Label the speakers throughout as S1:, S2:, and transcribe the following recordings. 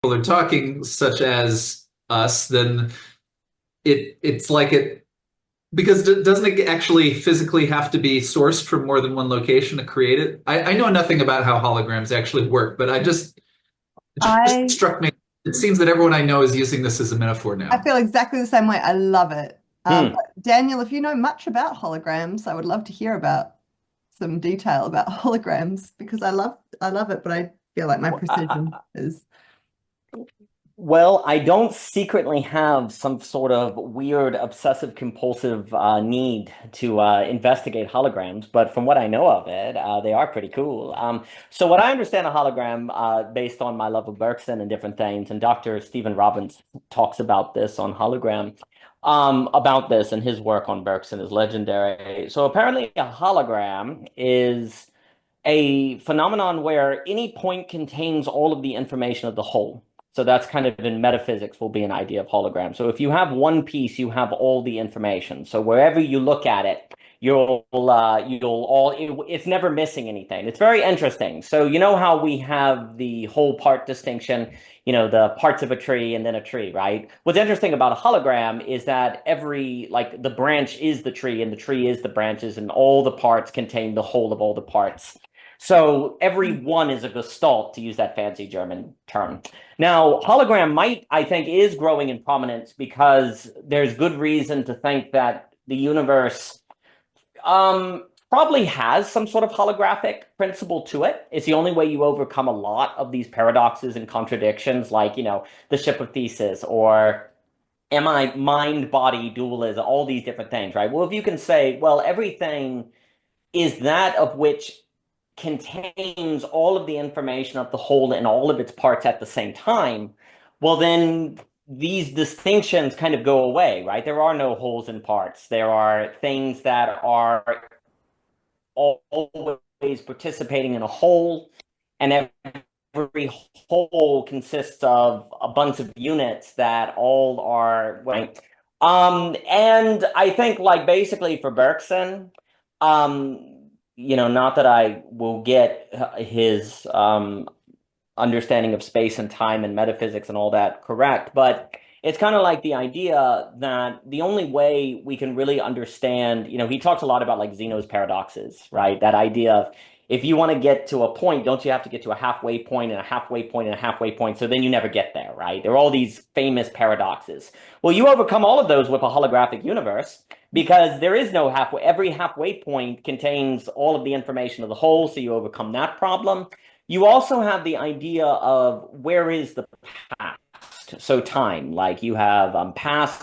S1: people are talking, such as us, then it's like it because doesn't it actually physically have to be sourced from more than one location to create it? I know nothing about how holograms actually work, but it just
S2: I
S1: struck me. It seems that everyone I know is using this as a metaphor
S2: I
S1: now.
S2: feel exactly the same way. I love it.
S3: Hmm.
S2: But Daniel, if you know much about holograms, I would love to hear about some detail about holograms because I love it, but I feel like my precision is
S3: Well, I don't secretly have some sort of weird obsessive compulsive need to investigate holograms, but from what I know of it, they are pretty cool. So what I understand a hologram, based on my love of Bergson and different things, and Dr. Stephen Robbins talks about this on hologram, about this, and his work on Bergson is legendary. So apparently a hologram is a phenomenon where any point contains all of the information of the whole. So that's kind of in metaphysics will be an idea of hologram. So if you have one piece, you have all the information. So wherever you look at it, it's never missing anything. It's very interesting. So you know how we have the whole part distinction, the parts of a tree and then a tree, right? What's interesting about a hologram is that like the branch is the tree and the tree is the branches and all the parts contain the whole of all the parts. So every one is a gestalt, to use that fancy German term. Now, hologram I think, is growing in prominence because there's good reason to think that the universe probably has some sort of holographic principle to it. It's the only way you overcome a lot of these paradoxes and contradictions, like, the ship of Theseus or am I mind body dualism, all these different things, right? Well, if you can say, well, everything is that of which contains all of the information of the whole and all of its parts at the same time, well, then these distinctions kind of go away, right? There are no wholes and parts. There are things that are always participating in a whole, and every whole consists of a bunch of units that all are right. And I think like basically for Bergson, not that I will get his understanding of space and time and metaphysics and all that correct, but it's kind of like the idea that the only way we can really understand, he talks a lot about like Zeno's paradoxes, right? That idea of if you want to get to a point, don't you have to get to a halfway point and a halfway point and a halfway point? So then you never get there, right? There are all these famous paradoxes. Well, you overcome all of those with a holographic universe because there is no halfway. Every halfway point contains all of the information of the whole, so you overcome that problem. You also have the idea of where is the past? So time, like you have past,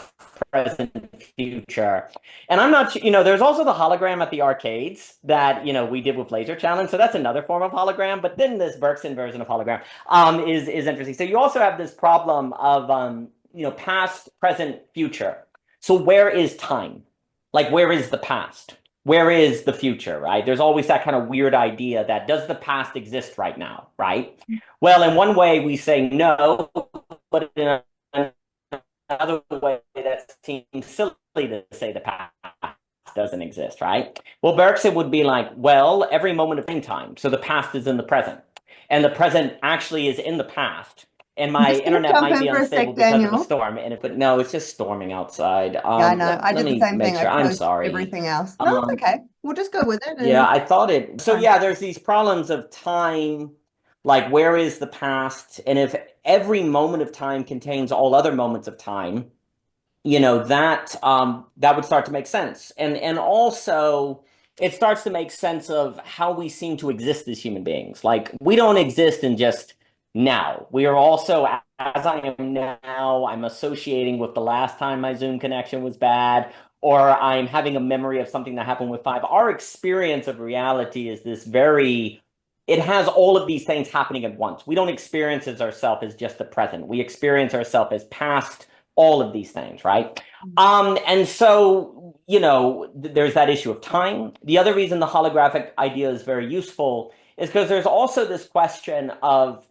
S3: present, future. And I'm not, there's also the hologram at the arcades that, we did with Laser Challenge. So that's another form of hologram. But then this Bergson version of hologram is interesting. So you also have this problem of, past, present, future. So where is time? Like, where is the past? Where is the future, right? There's always that kind of weird idea that does the past exist right now, right? Well, in one way we say no, but in another way that seems silly to say the past doesn't exist, right? Well, Bergson would be like, well, every moment of time. So the past is in the present, and the present actually is in the past. And
S2: I'm
S3: my
S2: just going to
S3: internet
S2: jump
S3: might
S2: in
S3: be
S2: for a
S3: unstable
S2: sec,
S3: because of a
S2: Daniel.
S3: storm, but no, it's just storming outside.
S2: Yeah, I know. I
S3: Let
S2: did the
S3: me
S2: same
S3: make
S2: thing. I
S3: sure. I'm
S2: closed
S3: sorry.
S2: everything else. No, it's
S3: Um,
S2: okay. We'll just go with it
S3: yeah,
S2: and
S3: I thought it. So
S2: fine.
S3: yeah, there's these problems of time, like where is the past? And if every moment of time contains all other moments of time, that would start to make sense. And also it starts to make sense of how we seem to exist as human beings. Like we don't exist in just now. We are also, as I am now, I'm associating with the last time my Zoom connection was bad, or I'm having a memory of something that happened with five. Our experience of reality is it has all of these things happening at once. We don't experience as ourselves as just the present. We experience ourselves as past, all of these things, right? And so, there's that issue of time. The other reason the holographic idea is very useful is because there's also this question of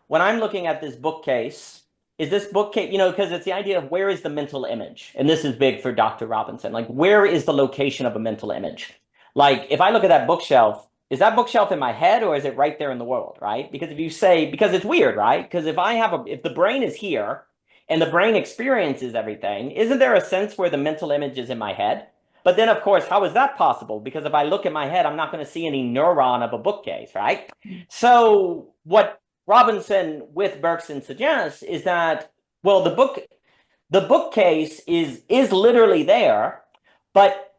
S3: when I'm looking at this bookcase, is this bookcase, because it's the idea of where is the mental image? And this is big for Dr. Robinson. Like, where is the location of a mental image? Like, if I look at that bookshelf, is that bookshelf in my head or is it right there in the world, right? Because if you say, because it's weird, right? Because if the brain is here and the brain experiences everything, isn't there a sense where the mental image is in my head? But then, of course, how is that possible? Because if I look at my head, I'm not going to see any neuron of a bookcase, right? So what Robinson with Bergson suggests is that, well, the bookcase is literally there, but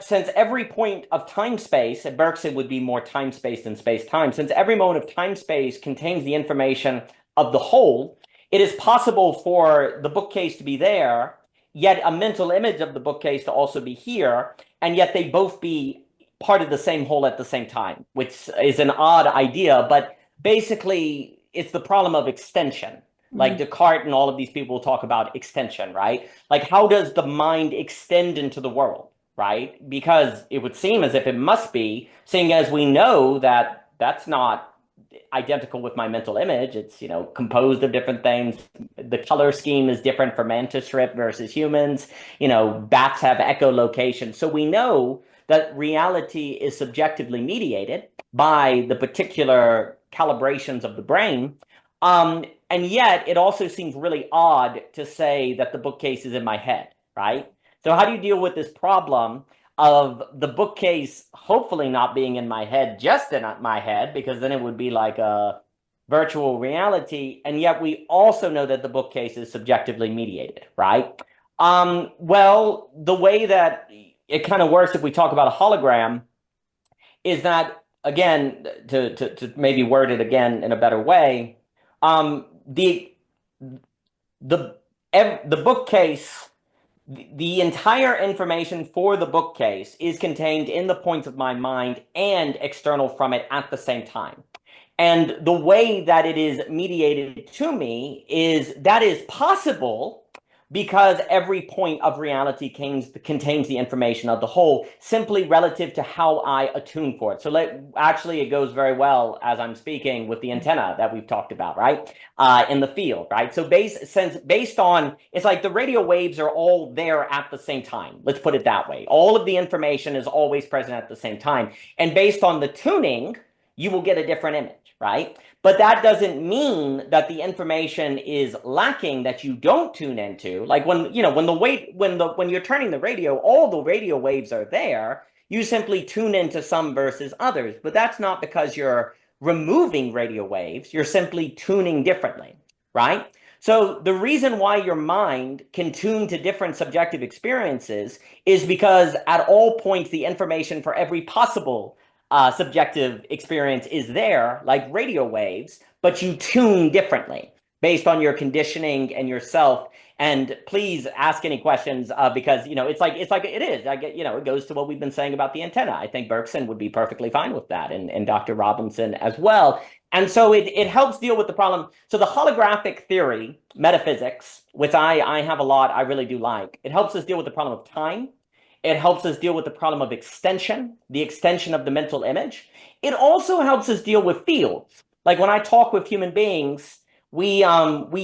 S3: since every point of time space, at Bergson would be more time space than space time, since every moment of time space contains the information of the whole, it is possible for the bookcase to be there, yet a mental image of the bookcase to also be here, and yet they both be part of the same whole at the same time, which is an odd idea, but basically it's the problem of extension. Like Descartes and all of these people talk about extension, right? Like, how does the mind extend into the world, right? Because it would seem as if it must be, seeing as we know that that's not identical with my mental image. It's, composed of different things. The color scheme is different for mantis shrimp versus humans. Bats have echolocation. So we know that reality is subjectively mediated by the particular calibrations of the brain. And yet it also seems really odd to say that the bookcase is in my head, right? So how do you deal with this problem of the bookcase hopefully not being in my head, just in my head, because then it would be like a virtual reality, and yet we also know that the bookcase is subjectively mediated, right? Well, the way that it kind of works if we talk about a hologram is that, again, to maybe word it again in a better way, the bookcase, the entire information for the bookcase is contained in the points of my mind and external from it at the same time. And the way that it is mediated to me is that is possible because every point of reality contains the information of the whole, simply relative to how I attune for it. So actually, it goes very well as I'm speaking with the antenna that we've talked about, right? In the field, right? So based on, it's like the radio waves are all there at the same time. Let's put it that way. All of the information is always present at the same time. And based on the tuning, you will get a different image, right? But that doesn't mean that the information is lacking that you don't tune into. Like when you're turning the radio, all the radio waves are there. You simply tune into some versus others, but that's not because you're removing radio waves. You're simply tuning differently, right? So the reason why your mind can tune to different subjective experiences is because at all points, the information for every possible subjective experience is there, like radio waves, but you tune differently based on your conditioning and yourself. And please ask any questions because it's like it is. I get it goes to what we've been saying about the antenna. I think Burkson would be perfectly fine with that, and Dr. Robinson as well. And so it helps deal with the problem. So the holographic theory, metaphysics, which I have a lot, I really do like. It helps us deal with the problem of time. It helps us deal with the problem of extension, the extension of the mental image. It also helps us deal with fields. Like when I talk with human beings, we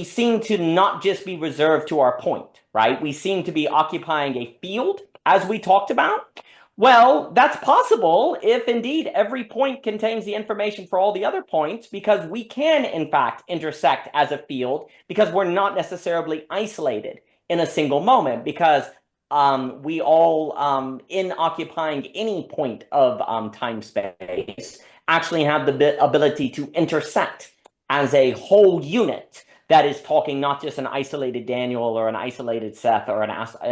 S3: seem to not just be reserved to our point, right? We seem to be occupying a field, as we talked about. Well, that's possible if indeed every point contains the information for all the other points, because we can, in fact, intersect as a field because we're not necessarily isolated in a single moment, because we all, in occupying any point of time space, actually have the ability to intersect as a whole unit that is talking not just an isolated Daniel or an isolated Seth or an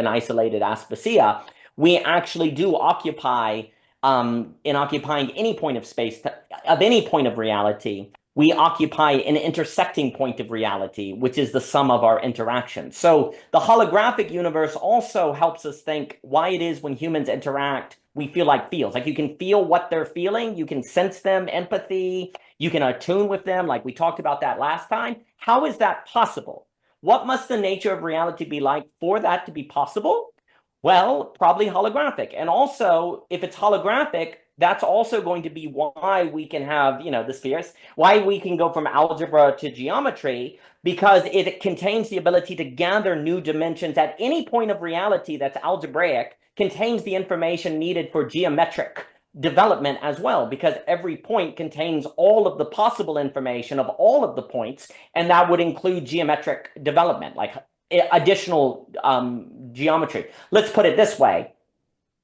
S3: isolated Aspasia. We actually do occupy, in occupying any point of space, of any point of reality, we occupy an intersecting point of reality, which is the sum of our interactions. So the holographic universe also helps us think why it is when humans interact, we feel like feels. Like you can feel what they're feeling, you can sense them, empathy, you can attune with them, like we talked about that last time. How is that possible? What must the nature of reality be like for that to be possible? Well, probably holographic. And also, if it's holographic, that's also going to be why we can have, the spheres, why we can go from algebra to geometry, because it contains the ability to gather new dimensions at any point of reality that's algebraic, contains the information needed for geometric development as well, because every point contains all of the possible information of all of the points, and that would include geometric development, like additional geometry. Let's put it this way,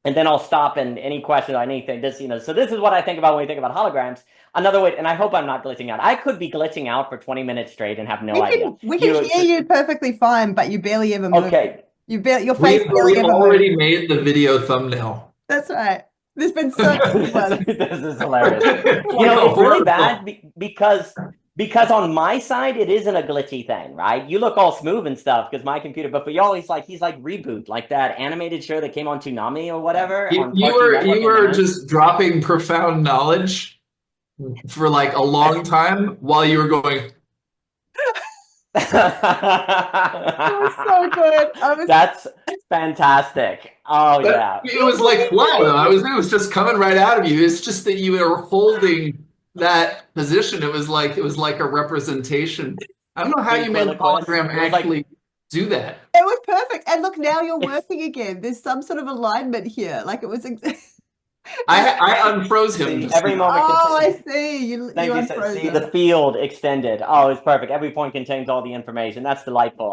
S3: and then I'll stop, and any question on anything. So this is what I think about when we think about holograms. Another way, and I hope I'm not glitching out. I could be glitching out for 20 minutes straight and have no idea.
S2: We can hear you perfectly fine, but you barely ever move.
S3: Okay.
S2: Your face barely ever moves.
S1: We already made the video thumbnail.
S2: That's right. There's been so much fun.
S3: This is hilarious. It's really bad because on my side, it isn't a glitchy thing, right? You look all smooth and stuff because my computer, but for y'all, he's like Reboot, like that animated show that came on Toonami or whatever.
S1: You were just dropping profound knowledge for like a long time while you were going.
S2: That was so good.
S3: That's fantastic. Oh yeah.
S1: It was like wow. It was just coming right out of you. It's just that you were holding that position. It was like a representation. I don't know how you made the hologram actually do that.
S2: It was perfect. And look, now you're working again. There's some sort of alignment here. Like it was.
S1: I unfroze him.
S3: Every moment.
S2: Oh, I see. You unfroze
S3: see the field extended. Oh, it's perfect. Every point contains all the information. That's delightful.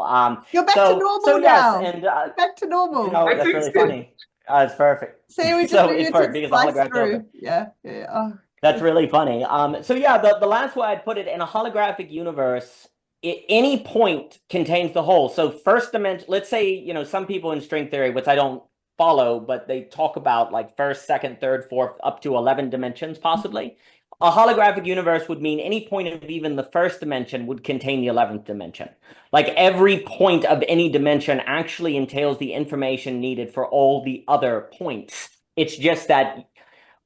S2: You're back to normal now.
S3: Yes, and
S2: back to normal.
S3: That's really funny. It's perfect.
S2: See, we just it's perfect because holographic through. Yeah. Oh.
S3: That's really funny. The last way I'd put it, in a holographic universe, any point contains the whole. So first dimension. Let's say some people in string theory, which I don't follow, but they talk about like first, second, third, fourth, up to 11 dimensions possibly. A holographic universe would mean any point of even the first dimension would contain the 11th dimension. Like every point of any dimension actually entails the information needed for all the other points. It's just that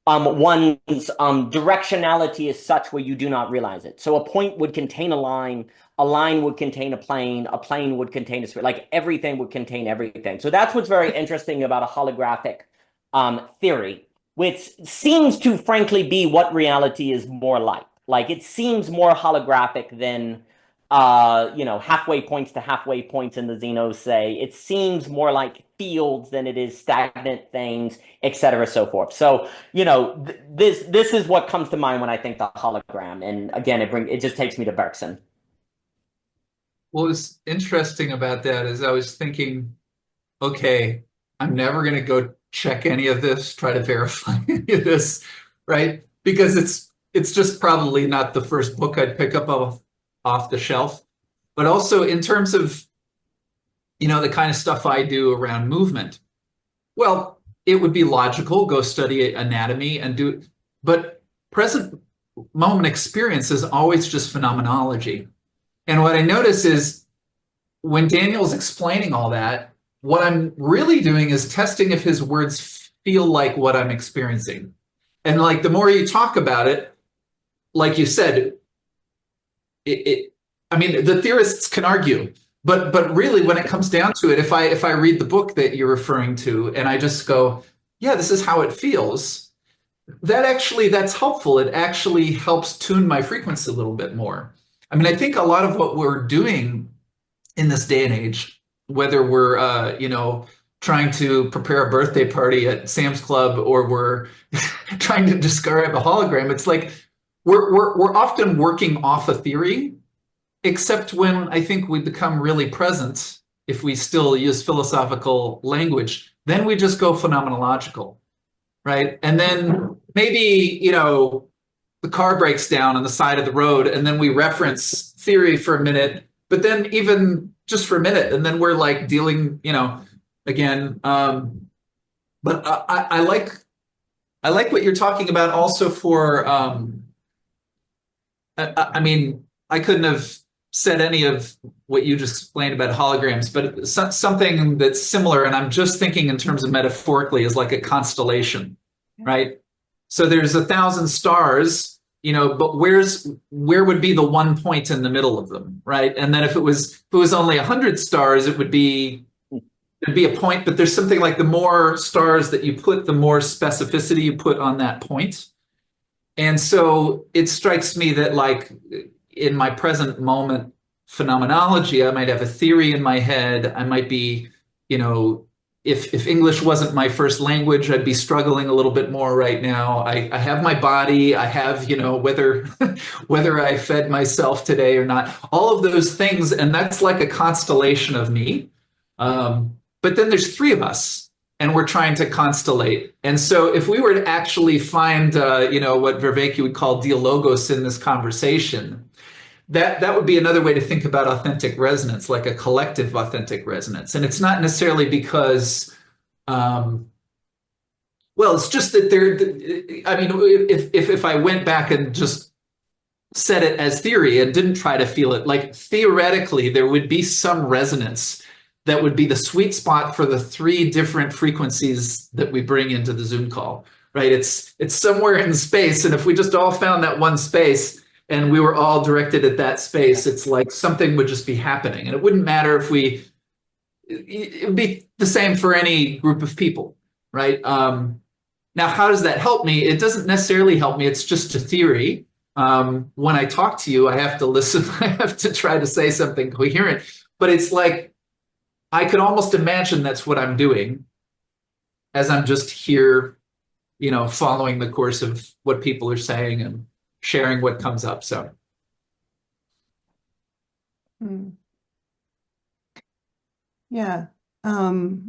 S3: one's directionality is such where you do not realize it. So a point would contain a line would contain a plane would contain a sphere, like everything would contain everything. So that's what's very interesting about a holographic theory, which seems to frankly be what reality is more like. Like it seems more holographic than halfway points to halfway points in the Xenos say. It seems more like fields than it is stagnant things, et cetera, so forth. So, this is what comes to mind when I think the hologram. And again, it just takes me to Burkson.
S1: What was interesting about that is I was thinking, okay, I'm never going to go check any of this, try to verify any of this, right? Because it's just probably not the first book I'd pick up off the shelf. But also in terms of, the kind of stuff I do around movement, well, it would be logical, go study anatomy and do, but present moment experience is always just phenomenology. And what I notice is when Daniel's explaining all that, what I'm really doing is testing if his words feel like what I'm experiencing. And like the more you talk about it, like you said, the theorists can argue, but really when it comes down to it, if I read the book that you're referring to and I just go, yeah, this is how it feels, that's helpful. It actually helps tune my frequency a little bit more. I think a lot of what we're doing in this day and age, whether we're, trying to prepare a birthday party at Sam's Club or we're trying to describe a hologram, it's like we're often working off a theory, except when I think we become really present, if we still use philosophical language, then we just go phenomenological, right? And then maybe, the car breaks down on the side of the road and then we reference theory for a minute, but then even just for a minute, and then we're like dealing, again. But I like what you're talking about also for, I couldn't have said any of what you just explained about holograms, but something that's similar, and I'm just thinking in terms of metaphorically, is like a constellation, right? So there's 1,000 stars, but where would be the one point in the middle of them, right? And then if it was only 100 stars, it'd be a point, but there's something like the more stars that you put, the more specificity you put on that point. And so it strikes me that like in my present moment phenomenology, I might have a theory in my head. I might be, if English wasn't my first language, I'd be struggling a little bit more right now. I have my body. I have, whether whether I fed myself today or not, all of those things, and that's like a constellation of me. But then there's three of us, and we're trying to constellate. And so if we were to actually find, what Vervaeke would call dialogos in this conversation, that would be another way to think about authentic resonance, like a collective authentic resonance. And it's not necessarily because, it's just that I mean, if I went back and just said it as theory and didn't try to feel it, like theoretically, there would be some resonance that would be the sweet spot for the three different frequencies that we bring into the Zoom call, right? It's somewhere in space. And if we just all found that one space, and we were all directed at that space, it's like something would just be happening. And it wouldn't matter if it would be the same for any group of people, right? Now, how does that help me? It doesn't necessarily help me. It's just a theory. When I talk to you, I have to listen. I have to try to say something coherent. But it's like, I could almost imagine that's what I'm doing as I'm just here, following the course of what people are saying and sharing what comes up. So
S2: yeah, I've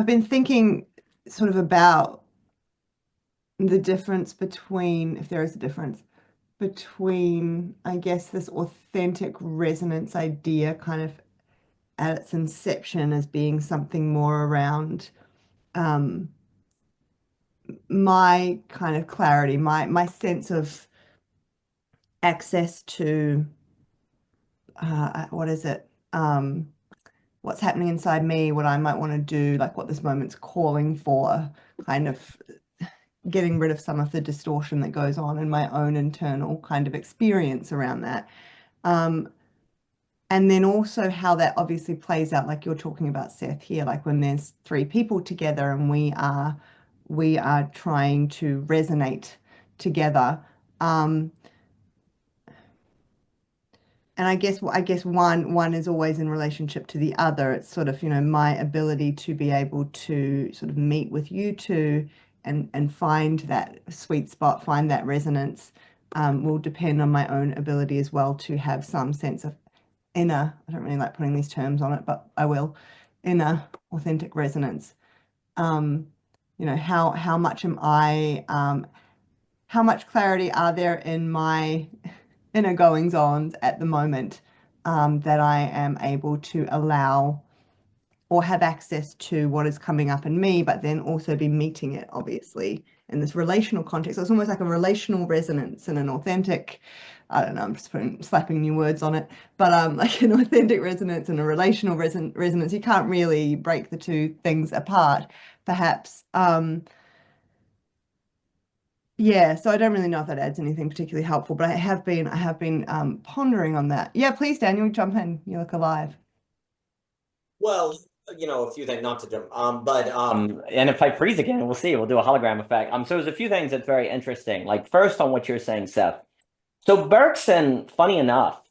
S2: been thinking sort of about the difference between, if there is a difference between, I guess, this authentic resonance idea kind of at its inception as being something more around my kind of clarity, my sense of access to what is it? What's happening inside me, what I might want to do, like what this moment's calling for, kind of getting rid of some of the distortion that goes on in my own internal kind of experience around that. And then also how that obviously plays out, like you're talking about, Seth, here, like when there's three people together and we are trying to resonate together. And I guess one is always in relationship to the other. It's sort of, my ability to be able to sort of meet with you two and find that sweet spot, find that resonance, will depend on my own ability as well to have some sense of inner, I don't really like putting these terms on it, but I will, inner authentic resonance. How much am I, how much clarity are there in my inner goings on at the moment, that I am able to allow or have access to what is coming up in me, but then also be meeting it, obviously, in this relational context. So it's almost like a relational resonance and an authentic, I don't know, I'm just slapping new words on it, but like an authentic resonance and a relational resonance. You can't really break the two things apart, perhaps. Yeah, so I don't really know if that adds anything particularly helpful, but I have been pondering on that. Yeah, please, Daniel, jump in. You look alive.
S3: Well, a few things, not to jump, and if I freeze again, we'll see. We'll do a hologram effect. So there's a few things that's very interesting. Like first on what you're saying, Seth. So Bergson, funny enough,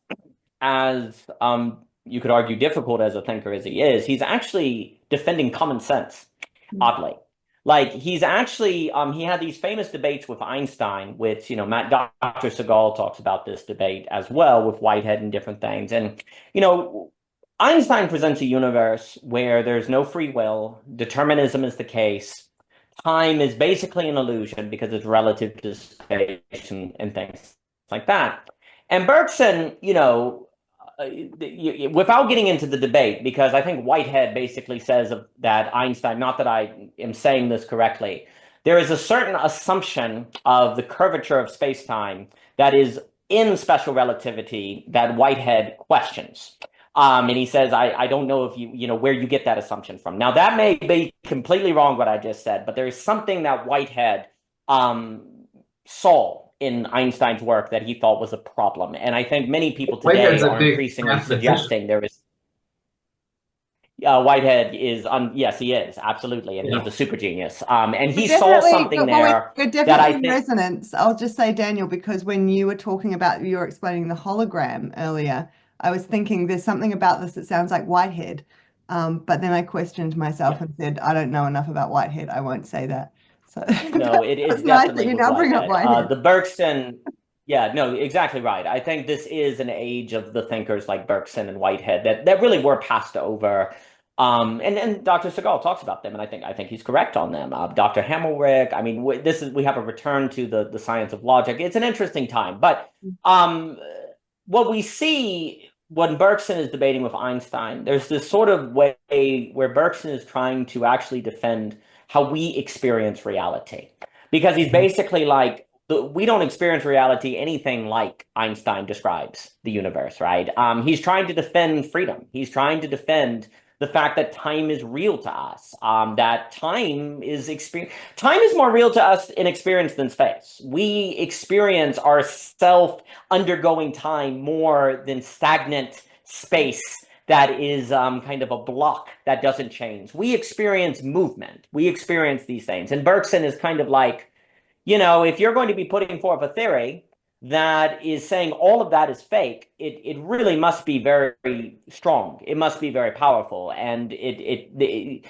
S3: as you could argue difficult as a thinker as he is, he's actually defending common sense, oddly. Like he's actually, he had these famous debates with Einstein, which, Dr. Segal talks about this debate as well with Whitehead and different things. And, Einstein presents a universe where there's no free will, determinism is the case, time is basically an illusion because it's relative to space and things like that. And Bergson, without getting into the debate, because I think Whitehead basically says that Einstein, not that I am saying this correctly, there is a certain assumption of the curvature of space-time that is in special relativity that Whitehead questions. And he says, I don't know if where you get that assumption from. Now, that may be completely wrong, what I just said, but there is something that Whitehead saw in Einstein's work that he thought was a problem. And I think many people today are increasingly suggesting there is. Whitehead is, yes, he is, absolutely. And he's a super genius. And he saw something there
S2: we're definitely that I think resonance. I'll just say, Daniel, because when you were talking about, you were explaining the hologram earlier, I was thinking there's something about this that sounds like Whitehead. But then I questioned myself
S3: Yeah.
S2: and said, I don't know enough about Whitehead. I won't say that. So
S3: No, it's
S2: it's nice that
S3: definitely
S2: you
S3: with
S2: now bring up
S3: Whitehead.
S2: Whitehead.
S3: The Bergson, yeah, no, exactly right. I think this is an age of the thinkers like Bergson and Whitehead that really were passed over. And Dr. Segal talks about them, and I think he's correct on them. Dr. Hamelrick, I mean, we have a return to the science of logic. It's an interesting time, but um, what we see when Bergson is debating with Einstein, there's this sort of way where Bergson is trying to actually defend how we experience reality. Because he's basically like, we don't experience reality anything like Einstein describes the universe, right? He's trying to defend freedom. He's trying to defend the fact that time is real to us. That time is more real to us in experience than space. We experience ourself undergoing time more than stagnant space that is kind of a block that doesn't change. We experience movement. We experience these things. And Bergson is kind of like, if you're going to be putting forth a theory that is saying all of that is fake, it really must be very strong. It must be very powerful. And the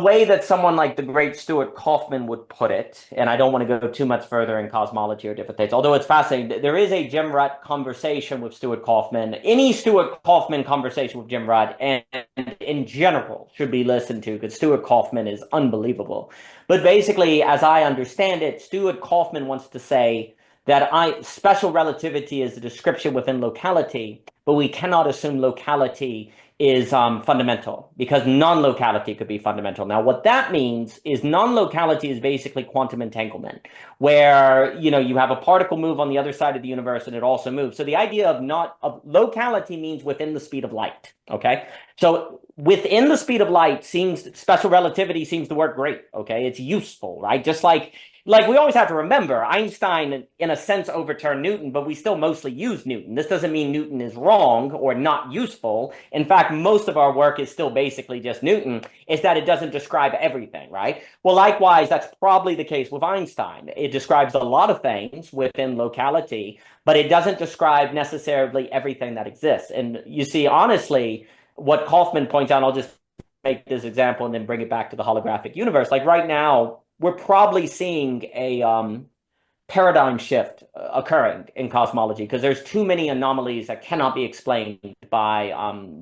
S3: way that someone like the great Stuart Kaufman would put it, and I don't want to go too much further in cosmology or different things, although it's fascinating. There is a Jim Rutt conversation with Stuart Kaufman. Any Stuart Kaufman conversation with Jim Rutt, and in general, should be listened to because Stuart Kaufman is unbelievable. But basically, as I understand it, Stuart Kaufman wants to say that special relativity is a description within locality, but we cannot assume locality is fundamental because non-locality could be fundamental. Now, what that means is non-locality is basically quantum entanglement, where you have a particle move on the other side of the universe and it also moves. So the idea of locality means within the speed of light. Okay, so within the speed of light special relativity seems to work great. Okay, it's useful, right? Just like we always have to remember, Einstein, in a sense, overturned Newton, but we still mostly use Newton. This doesn't mean Newton is wrong or not useful. In fact, most of our work is still basically just Newton. It's that it doesn't describe everything, right? Well, likewise, that's probably the case with Einstein. It describes a lot of things within locality, but it doesn't describe necessarily everything that exists. And you see, honestly, what Kaufman points out, I'll just make this example and then bring it back to the holographic universe. Like right now, we're probably seeing a paradigm shift occurring in cosmology because there's too many anomalies that cannot be explained by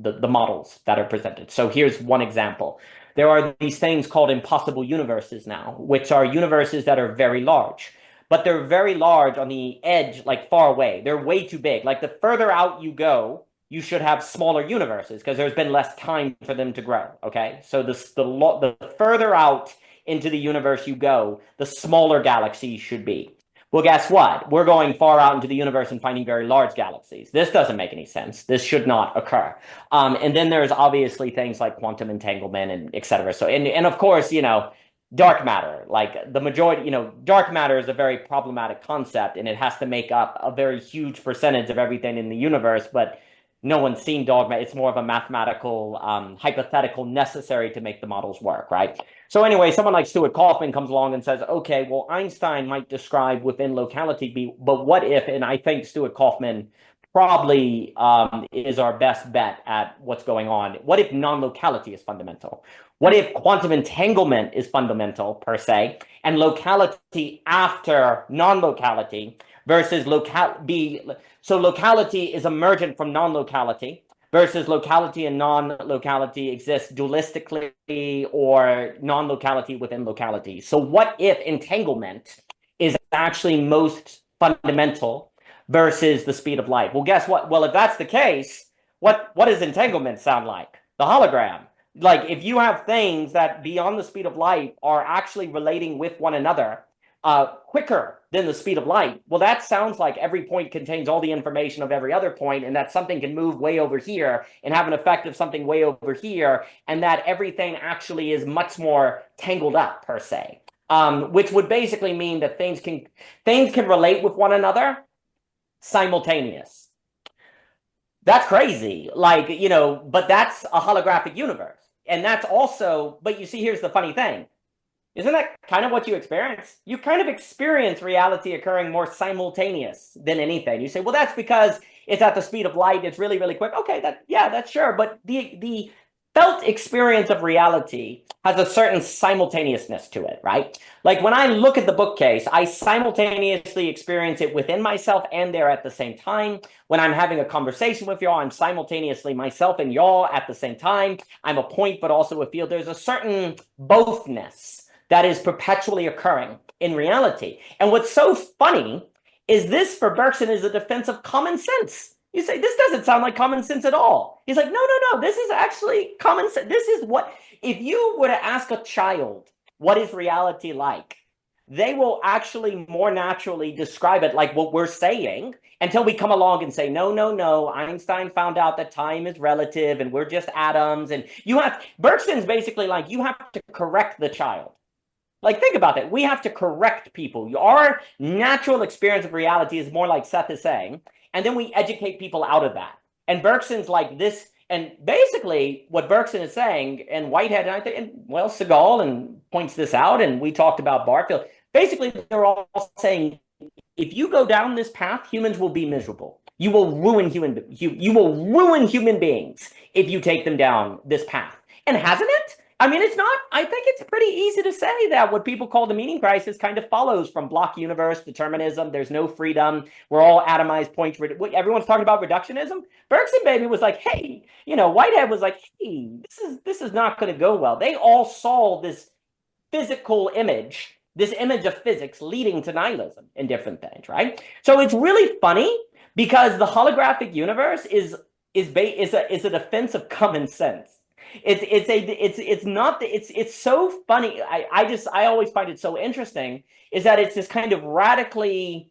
S3: the models that are presented. So here's one example. There are these things called impossible universes now, which are universes that are very large, but they're very large on the edge, like far away. They're way too big. Like the further out you go, you should have smaller universes because there's been less time for them to grow. Okay, so the further out into the universe you go, the smaller galaxies should be. Well, guess what? We're going far out into the universe and finding very large galaxies. This doesn't make any sense. This should not occur. And then there's obviously things like quantum entanglement and et cetera. So, and of course, dark matter, like the majority, dark matter is a very problematic concept and it has to make up a very huge percentage of everything in the universe. But no one's seen dogma. It's more of a mathematical, hypothetical necessary to make the models work, right? So anyway, someone like Stuart Kaufman comes along and says, okay, well, Einstein might describe within locality, but what if, and I think Stuart Kaufman probably is our best bet at what's going on. What if non-locality is fundamental? What if quantum entanglement is fundamental per se, and locality after non-locality versus so locality is emergent from non-locality versus locality and non-locality exists dualistically or non-locality within locality. So what if entanglement is actually most fundamental versus the speed of light? Well, guess what? Well, if that's the case, what does entanglement sound like? The hologram. Like if you have things that beyond the speed of light are actually relating with one another, quicker than the speed of light. Well, that sounds like every point contains all the information of every other point, and that something can move way over here and have an effect of something way over here, and that everything actually is much more tangled up per se. Which would basically mean that things can relate with one another simultaneous. That's crazy. But that's a holographic universe. And that's also, but you see, here's the funny thing. Isn't that kind of what you experience? You kind of experience reality occurring more simultaneous than anything. You say, well, that's because it's at the speed of light. It's really, really quick. Okay, that's sure. But the felt experience of reality has a certain simultaneousness to it, right? Like when I look at the bookcase, I simultaneously experience it within myself and there at the same time. When I'm having a conversation with y'all, I'm simultaneously myself and y'all at the same time. I'm a point, but also a field. There's a certain bothness that is perpetually occurring in reality. And what's so funny is this for Bergson is a defense of common sense. You say, this doesn't sound like common sense at all. He's like, no, no, no, this is actually common sense. This is what, if you were to ask a child, what is reality like? They will actually more naturally describe it like what we're saying until we come along and say, no, no, no, Einstein found out that time is relative and we're just atoms. And you have, Bergson's basically like, you have to correct the child. Like, think about that. We have to correct people. Our natural experience of reality is more like Seth is saying, and then we educate people out of that. And Bergson's like this, and basically what Bergson is saying, and Whitehead, and I think, and well, Segal and points this out, and we talked about Barfield. Basically, they're all saying, if you go down this path, humans will be miserable. You will ruin human beings if you take them down this path. And hasn't it? I mean, it's not, I think it's pretty easy to say that what people call the meaning crisis kind of follows from block universe determinism. There's no freedom. We're all atomized points. Everyone's talking about reductionism. Bergson baby was like, hey, Whitehead was like, hey, this is not going to go well. They all saw this physical image, this image of physics leading to nihilism in different things, right? So it's really funny because the holographic universe is a defense of common sense. It's so funny. I always find it so interesting is that it's this kind of radically,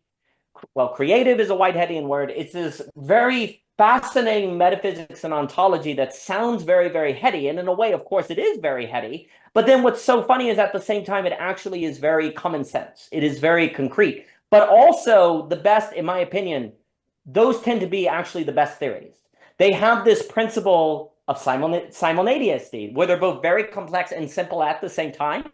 S3: well, creative is a Whiteheadian word. It's this very fascinating metaphysics and ontology that sounds very, very heady. And in a way, of course, it is very heady. But then what's so funny is at the same time, it actually is very common sense. It is very concrete. But also the best, in my opinion, those tend to be actually the best theories. They have this principle of simultaneousness, where they're both very complex and simple at the same time.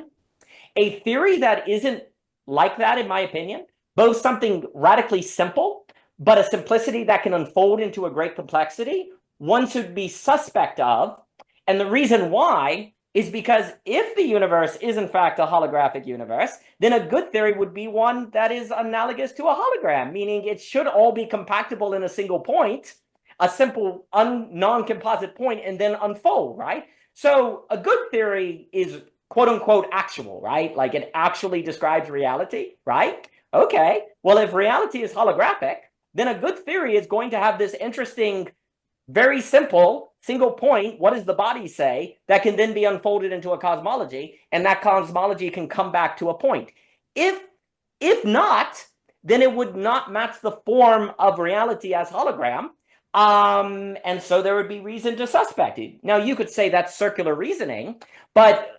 S3: A theory that isn't like that, in my opinion, both something radically simple, but a simplicity that can unfold into a great complexity, one should be suspect of. And the reason why is because if the universe is in fact a holographic universe, then a good theory would be one that is analogous to a hologram, meaning it should all be compactable in a single point, a simple non-composite point, and then unfold, right? So a good theory is quote unquote actual, right? Like it actually describes reality, right? Okay, well, if reality is holographic, then a good theory is going to have this interesting, very simple single point, what does the body say, that can then be unfolded into a cosmology, and that cosmology can come back to a point. If not, then it would not match the form of reality as hologram. And so there would be reason to suspect it. Now you could say that's circular reasoning, but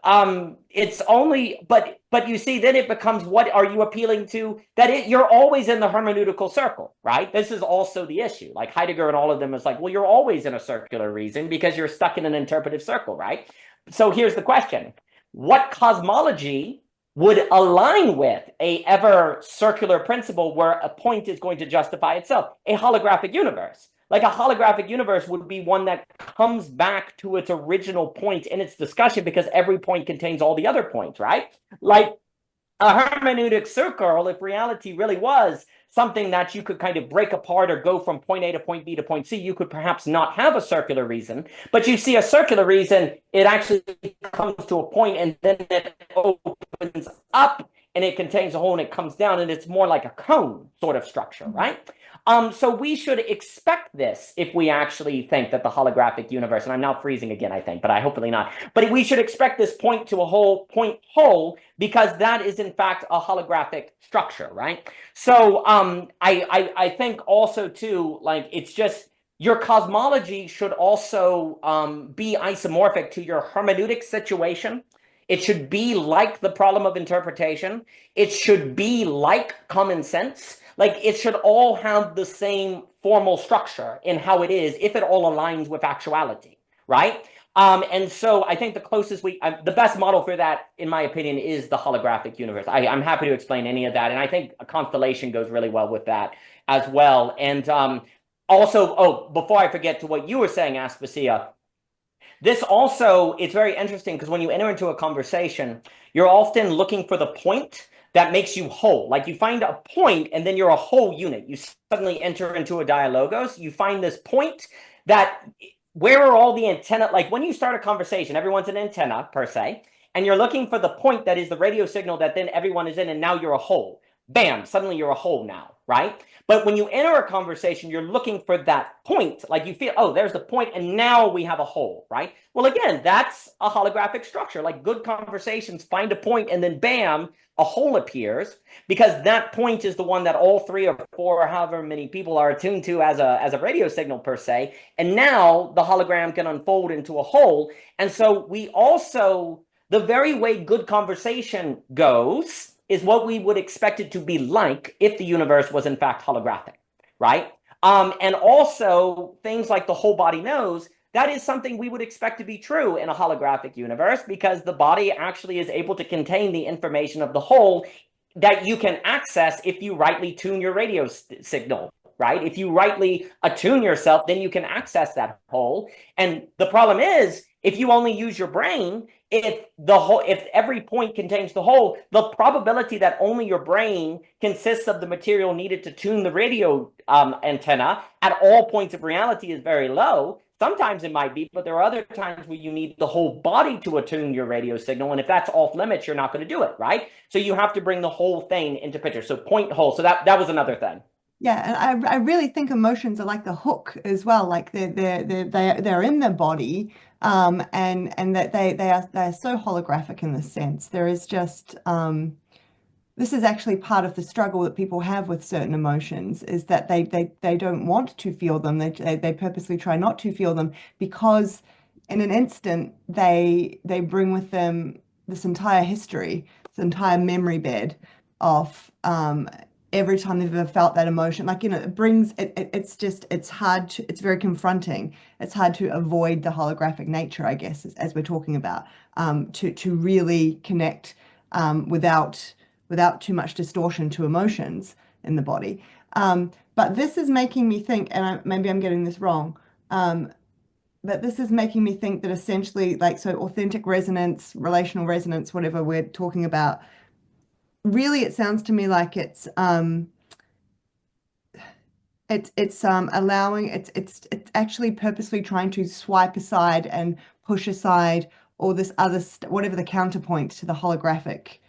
S3: it's only, but you see, then it becomes, what are you appealing to? That you're always in the hermeneutical circle, right? This is also the issue. Like Heidegger and all of them is like, well, you're always in a circular reason because you're stuck in an interpretive circle, right? So here's the question: what cosmology would align with a ever circular principle where a point is going to justify itself? A holographic universe. Like a holographic universe would be one that comes back to its original point in its discussion because every point contains all the other points, right? Like a hermeneutic circle, if reality really was something that you could kind of break apart or go from point A to point B to point C, you could perhaps not have a circular reason. But you see a circular reason, it actually comes to a point and then it opens up and it contains a hole and it comes down, and it's more like a cone sort of structure, right? So we should expect this if we actually think that the holographic universe, and I'm now freezing again, I think, but I hopefully not. But we should expect this point to a whole because that is in fact a holographic structure, right? So I think also too, like it's just your cosmology should also be isomorphic to your hermeneutic situation. It should be like the problem of interpretation. It should be like common sense. Like it should all have the same formal structure in how it is if it all aligns with actuality, right? And so I think the closest the best model for that, in my opinion, is the holographic universe. I'm happy to explain any of that. And I think a constellation goes really well with that as well. And also, before I forget to what you were saying, Aspasia, This also, it's very interesting because when you enter into a conversation, you're often looking for the point that makes you whole. Like you find a point and then you're a whole unit. You suddenly enter into a dialogos, you find this point that where are all the antenna? Like when you start a conversation, everyone's an antenna per se, and you're looking for the point that is the radio signal that then everyone is in, and now you're a whole. Bam, suddenly you're a whole now, right? But when you enter a conversation, you're looking for that point. Like you feel, oh, there's the point, and now we have a whole, right? Well, again, that's a holographic structure. Like good conversations find a point, and then bam, a whole appears, because that point is the one that all three or four or however many people are attuned to as a radio signal per se. And now the hologram can unfold into a whole. And so we also, the very way good conversation goes is what we would expect it to be like if the universe was in fact holographic, right? And also things like the whole body knows, that is something we would expect to be true in a holographic universe because the body actually is able to contain the information of the whole that you can access if you rightly tune your radio signal, right? If you rightly attune yourself, then you can access that whole. And the problem is, if you only use your brain, if every point contains the whole, the probability that only your brain consists of the material needed to tune the radio antenna at all points of reality is very low. Sometimes it might be, but there are other times where you need the whole body to attune your radio signal. And if that's off limits, you're not going to do it, right? So you have to bring the whole thing into picture. So point whole. So that was another thing.
S2: Yeah, and I really think emotions are like the hook as well. Like they're in the body, and that they're so holographic in this sense. There is just this is actually part of the struggle that people have with certain emotions is that they don't want to feel them. They purposely try not to feel them because in an instant they bring with them this entire history, this entire memory bed of every time they've ever felt that emotion. Like, it brings it's hard to, it's very confronting. It's hard to avoid the holographic nature, I guess, as we're talking about, to really connect without too much distortion to emotions in the body. But this is making me think, and maybe I'm getting this wrong, but this is making me think that essentially, like, so authentic resonance, relational resonance, whatever we're talking about, really it sounds to me like it's allowing it's actually purposely trying to swipe aside and push aside all this other whatever the counterpoint to the holographic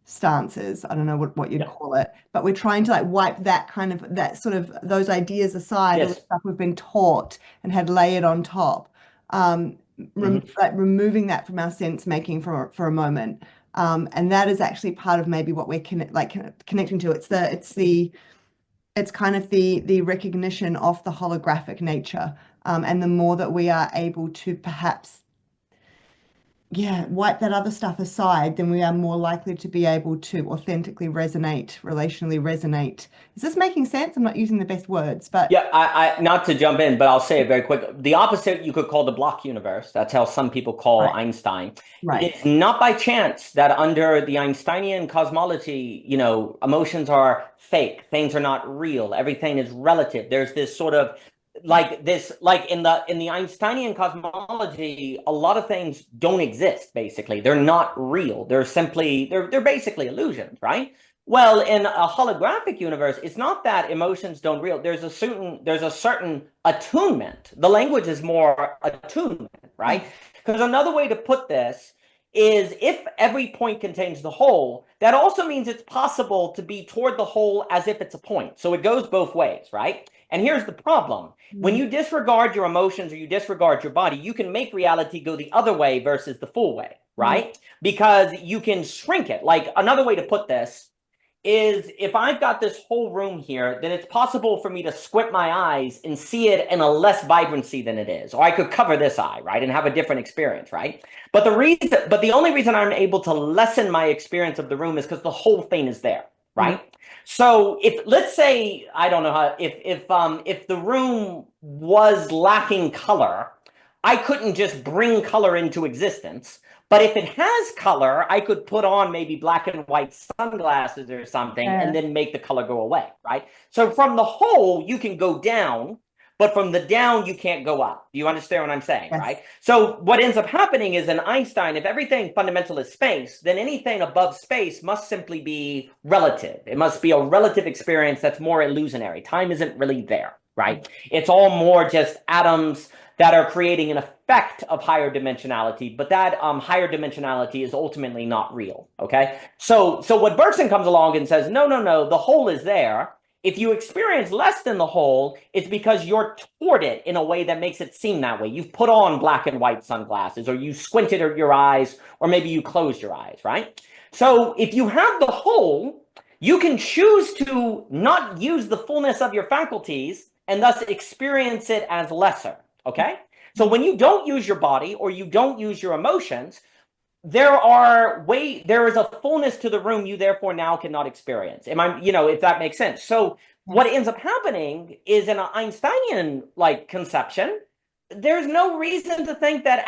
S2: stances. I don't know what you'd call it, but we're trying to like wipe that kind of that sort of those ideas aside, all the stuff we've been taught and had layered on top, like removing that from our sense making for a moment. And that is actually part of maybe what we're connecting to. It's kind of the recognition of the holographic nature. And the more that we are able to perhaps, wipe that other stuff aside, then we are more likely to be able to authentically resonate, relationally resonate. Is this making sense? I'm not using the best words, but
S3: yeah, I not to jump in, but I'll say it very quick. The opposite you could call the block universe. That's how some people call Einstein.
S2: Right.
S3: It is not by chance that under the Einsteinian cosmology, emotions are fake. Things are not real. Everything is relative. There's this sort of like in the Einsteinian cosmology, a lot of things don't exist, basically. They're not real. They're basically illusions, right? Well, in a holographic universe, it's not that emotions don't real. There's a certain attunement. The language is more attunement, right? Because another way to put this is if every point contains the whole, that also means it's possible to be toward the whole as if it's a point. So it goes both ways, right? And here's the problem. When you disregard your emotions or you disregard your body, you can make reality go the other way versus the full way, right? Because you can shrink it. Like another way to put this is if I've got this whole room here, then it's possible for me to squint my eyes and see it in a less vibrancy than it is. Or I could cover this eye, right, and have a different experience, right? But the only reason I'm able to lessen my experience of the room is because the whole thing is there, right? So if, let's say, I don't know how, if the room was lacking color, I couldn't just bring color into existence. But if it has color, I could put on maybe black and white sunglasses or something and then make the color go away, right? So from the whole, you can go down, but from the down, you can't go up. Do you understand what I'm saying,
S2: Yes.
S3: right? So what ends up happening is in Einstein, if everything fundamental is space, then anything above space must simply be relative. It must be a relative experience that's more illusionary. Time isn't really there, right? It's all more just atoms that are creating an effect of higher dimensionality, but that higher dimensionality is ultimately not real, okay? So what Burkson comes along and says, no, the whole is there. If you experience less than the whole, it's because you're toward it in a way that makes it seem that way. You've put on black and white sunglasses, or you squinted your eyes, or maybe you closed your eyes, right? So if you have the whole, you can choose to not use the fullness of your faculties and thus experience it as lesser. Okay? So when you don't use your body or you don't use your emotions, there is a fullness to the room you therefore now cannot experience. If that makes sense. So what ends up happening is in an Einsteinian conception, there's no reason to think that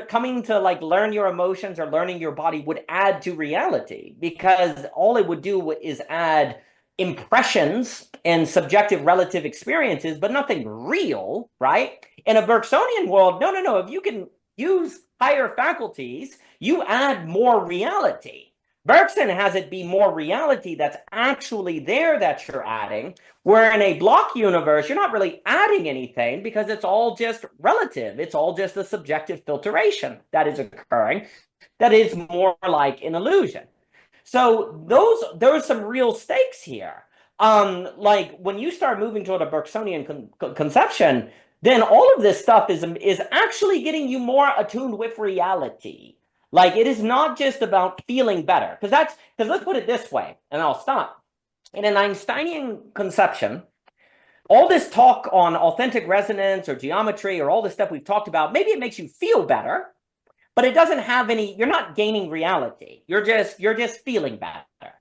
S3: coming to learn your emotions or learning your body would add to reality, because all it would do is add impressions and subjective relative experiences, but nothing real, right? In a Bergsonian world, no. If you can use higher faculties, you add more reality. Bergson has it be more reality that's actually there that you're adding, where in a block universe, you're not really adding anything because it's all just relative. It's all just a subjective filtration that is occurring that is more like an illusion. So there's some real stakes here. Like when you start moving toward a Bergsonian conception, then all of this stuff is actually getting you more attuned with reality. Like it is not just about feeling better, because let's put it this way, and I'll stop. In an Einsteinian conception, all this talk on authentic resonance or geometry or all the stuff we've talked about, maybe it makes you feel better, but it doesn't have any, you're not gaining reality. You're just feeling better.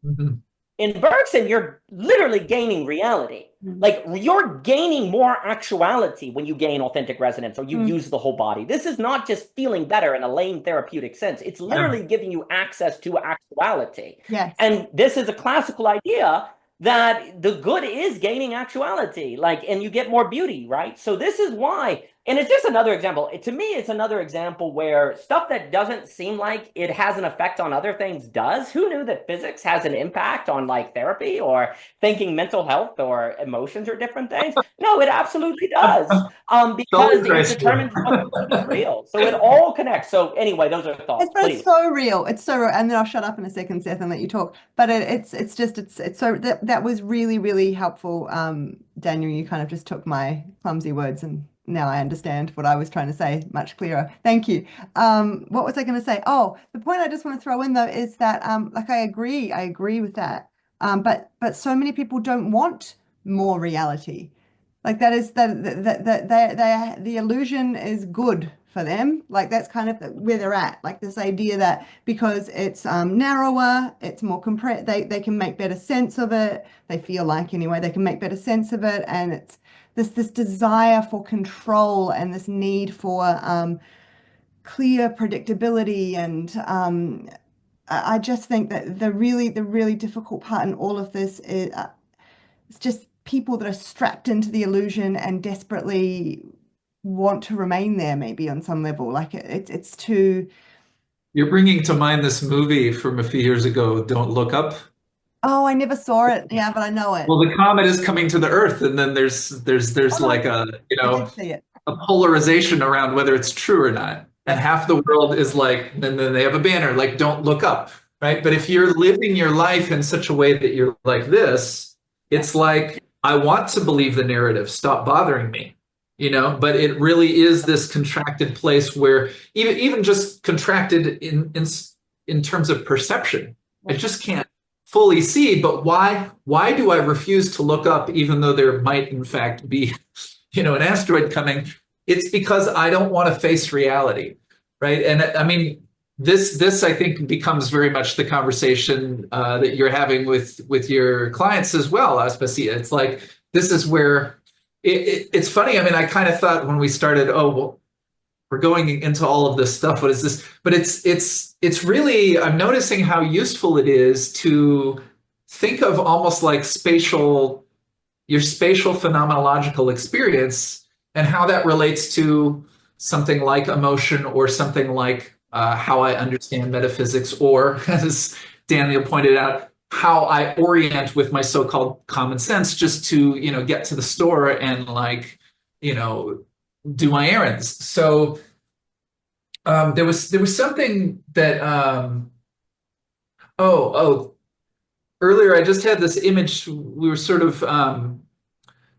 S3: Mm-hmm. In Bergson, you're literally gaining reality. Mm-hmm. Like you're gaining more actuality when you gain authentic resonance or you use the whole body. This is not just feeling better in a lame therapeutic sense. It's literally giving you access to actuality.
S2: Yes.
S3: And this is a classical idea that the good is gaining actuality, and you get more beauty, right? So this is why, and it's just another example. To me, it's another example where stuff that doesn't seem like it has an effect on other things does. Who knew that physics has an impact on therapy or thinking mental health or emotions or different things? No, it absolutely does. Because it determines what's real. So it all connects. So anyway, those are thoughts.
S2: It's so real. It's so real. And then I'll shut up in a second, Seth, and let you talk. But it's so that was really, really helpful. Daniel, you kind of just took my clumsy words and now I understand what I was trying to say much clearer. Thank you. What was I going to say? Oh, the point I just want to throw in though is that I agree with that. But so many people don't want more reality. Like that is the illusion is good for them. Like that's kind of where they're at. Like this idea that because it's narrower, it's more compressed, they can make better sense of it. They feel like anyway, they can make better sense of it. And it's this desire for control and this need for clear predictability. And I just think that the really difficult part in all of this is it's just people that are strapped into the illusion and desperately want to remain there, maybe on some level. Like it's too.
S1: You're bringing to mind this movie from a few years ago, Don't Look Up.
S2: Oh, I never saw it. Yeah, but I know it.
S1: Well, the comet is coming to the Earth, and then there's like a a polarization around whether it's true or not. And half the world is like, and then they have a banner like "Don't look up," right? But if you're living your life in such a way that you're like this, it's like, I want to believe the narrative. Stop bothering me, But it really is this contracted place where even just contracted in terms of perception, I just can't fully see. But why do I refuse to look up, even though there might in fact be, an asteroid coming? It's because I don't want to face reality, right? And I mean, this I think becomes very much the conversation that you're having with your clients as well, Aspasia. It's like, this is where it's funny. I mean, I kind of thought when we started, oh, well, we're going into all of this stuff. What is this? But it's really, I'm noticing how useful it is to think of almost like spatial your spatial phenomenological experience and how that relates to something like emotion or something like how I understand metaphysics, or as Daniel pointed out, how I orient with my so-called common sense just to, get to the store and like, do my errands. So there was something that oh earlier I just had this image. We were sort of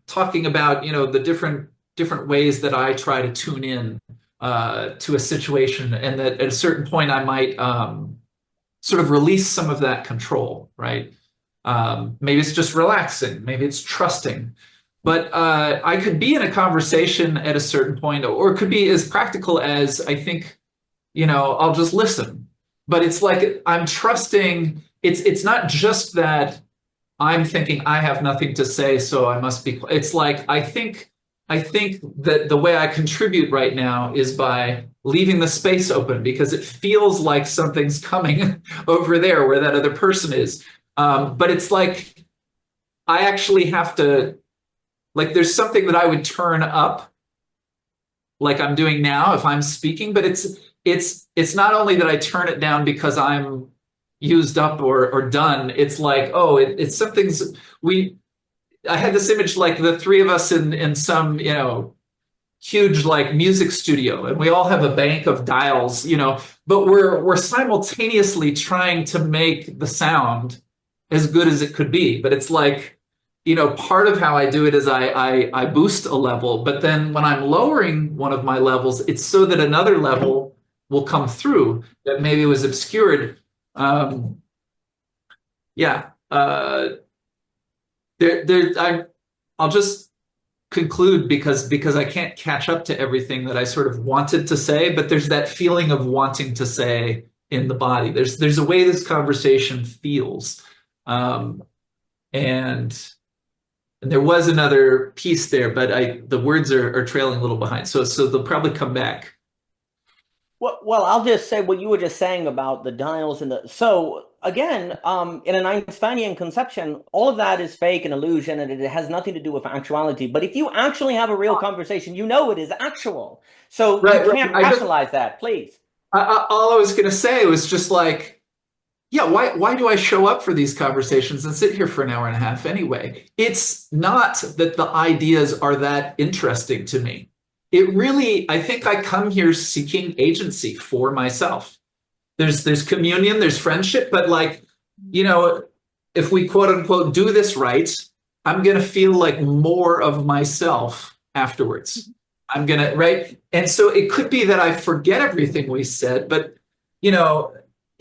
S1: talking about the different ways that I try to tune in to a situation, and that at a certain point I might sort of release some of that control, right? Maybe it's just relaxing, maybe it's trusting. But I could be in a conversation at a certain point, or it could be as practical as I think, I'll just listen. But it's like I'm trusting. It's not just that I'm thinking I have nothing to say, so I must be. It's like I think that the way I contribute right now is by leaving the space open, because it feels like something's coming over there where that other person is. But it's like I actually have to, like, there's something that I would turn up, like I'm doing now if I'm speaking, but it's not only that I turn it down because I'm used up or done. It's like, oh, it's something's I had this image like the three of us in some, huge like music studio, and we all have a bank of dials, but we're simultaneously trying to make the sound as good as it could be. But it's like, part of how I do it is I boost a level, but then when I'm lowering one of my levels, it's so that another level will come through that maybe was obscured. Yeah. I'll just conclude because I can't catch up to everything that I sort of wanted to say, but there's that feeling of wanting to say in the body. There's a way this conversation feels. And there was another piece there, but the words are trailing a little behind. So they'll probably come back.
S3: Well, I'll just say what you were just saying about the dials and so again, in an Einsteinian conception, all of that is fake and illusion, and it has nothing to do with actuality. But if you actually have a real conversation, it is actual. So you can't rationalize that, please.
S1: All I was going to say was just like, yeah, why do I show up for these conversations and sit here for an hour and a half anyway? It's not that the ideas are that interesting to me. It really, I think I come here seeking agency for myself. There's communion, there's friendship, but like, if we quote unquote do this right, I'm going to feel like more of myself afterwards. I'm going to, right? And so it could be that I forget everything we said, but,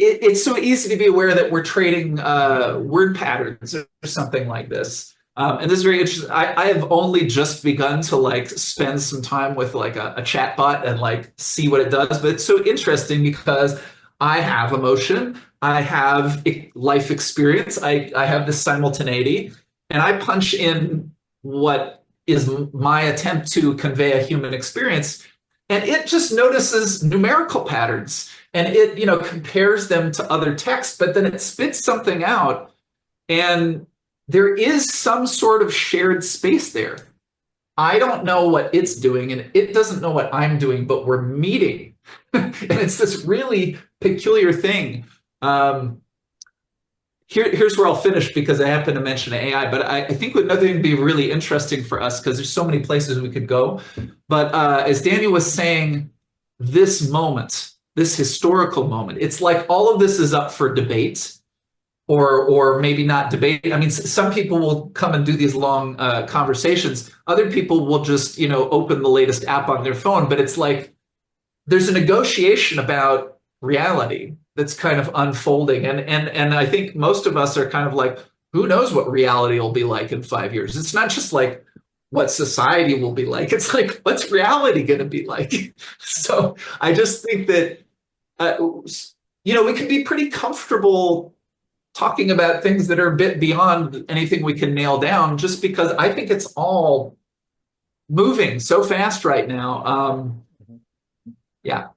S1: it's so easy to be aware that we're trading word patterns or something like this. And this is very interesting. I have only just begun to like spend some time with like a chat bot and like see what it does. But it's so interesting because I have emotion, I have life experience, I have this simultaneity, and I punch in what is my attempt to convey a human experience, and it just notices numerical patterns, and it compares them to other texts, but then it spits something out, and there is some sort of shared space there. I don't know what it's doing, and it doesn't know what I'm doing, but we're meeting. And it's this really peculiar thing. Here's where I'll finish because I happen to mention AI, but I think another thing would be really interesting for us because there's so many places we could go. But as Daniel was saying, this moment, this historical moment, it's like all of this is up for debate. Or maybe not debate. I mean, some people will come and do these long conversations. Other people will just, open the latest app on their phone. But it's like there's a negotiation about reality that's kind of unfolding. And I think most of us are kind of like, who knows what reality will be like in 5 years? It's not just like what society will be like. It's like, what's reality going to be like? So I just think that, we can be pretty comfortable talking about things that are a bit beyond anything we can nail down, just because I think it's all moving so fast right now. Yeah.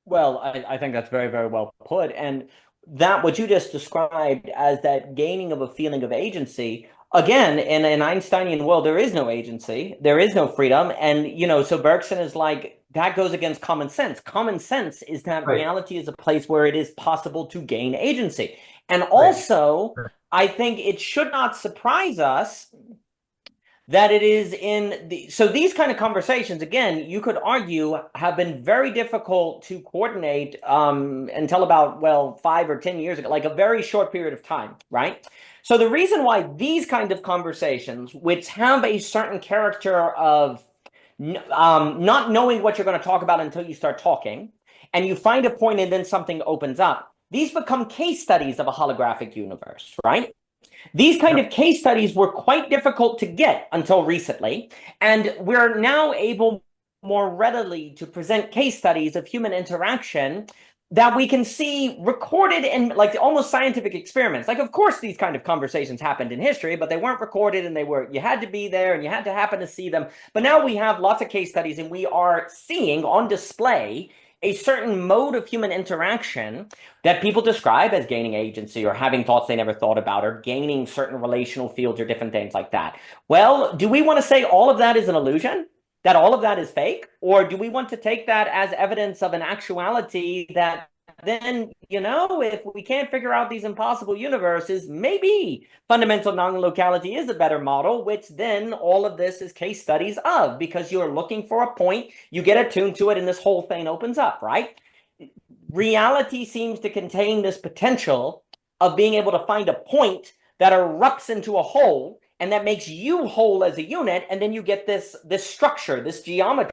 S3: Well, I think that's very, very well put. And that what you just described as that gaining of a feeling of agency, again, in an Einsteinian world, there is no agency, there is no freedom. And, so Bergson is like, that goes against common sense. Common sense is that
S1: Right.
S3: reality is a place where it is possible to gain agency. And
S1: Right.
S3: also, I think it should not surprise us that it is so these kind of conversations, again, you could argue have been very difficult to coordinate until about, well, 5 or 10 years ago, like a very short period of time, right? So the reason why these kind of conversations, which have a certain character of not knowing what you're going to talk about until you start talking, and you find a point and then something opens up, these become case studies of a holographic universe, right? These kind
S1: Yep.
S3: of case studies were quite difficult to get until recently, and we're now able more readily to present case studies of human interaction that we can see recorded in like almost scientific experiments. Like, of course, these kind of conversations happened in history, but they weren't recorded, and you had to be there and you had to happen to see them. But now we have lots of case studies, and we are seeing on display a certain mode of human interaction that people describe as gaining agency or having thoughts they never thought about or gaining certain relational fields or different things like that. Well, do we want to say all of that is an illusion? That all of that is fake? Or do we want to take that as evidence of an actuality that then, if we can't figure out these impossible universes, maybe fundamental non-locality is a better model, which then all of this is case studies of, because you're looking for a point, you get attuned to it, and this whole thing opens up, right? Reality seems to contain this potential of being able to find a point that erupts into a whole, and that makes you whole as a unit, and then you get this structure, this geometry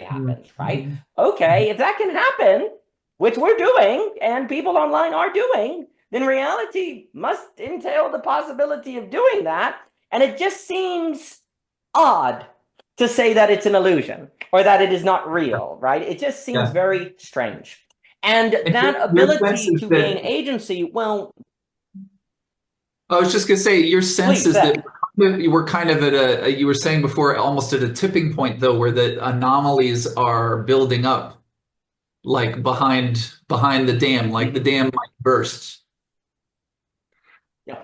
S3: happens, right?
S1: Mm-hmm.
S3: Okay, if that can happen, which we're doing, and people online are doing, then reality must entail the possibility of doing that. And it just seems odd to say that it's an illusion or that it is not real, right? It just seems
S1: Yeah.
S3: very strange. And
S1: And
S3: that
S1: your sense
S3: ability
S1: is
S3: to gain
S1: that
S3: agency, well,
S1: I was just going to say, your sense
S3: please,
S1: is
S3: Seth.
S1: that you were kind of at you were saying before, almost at a tipping point, though, where the anomalies are building up, like behind the dam, like the dam might burst.
S3: Yeah.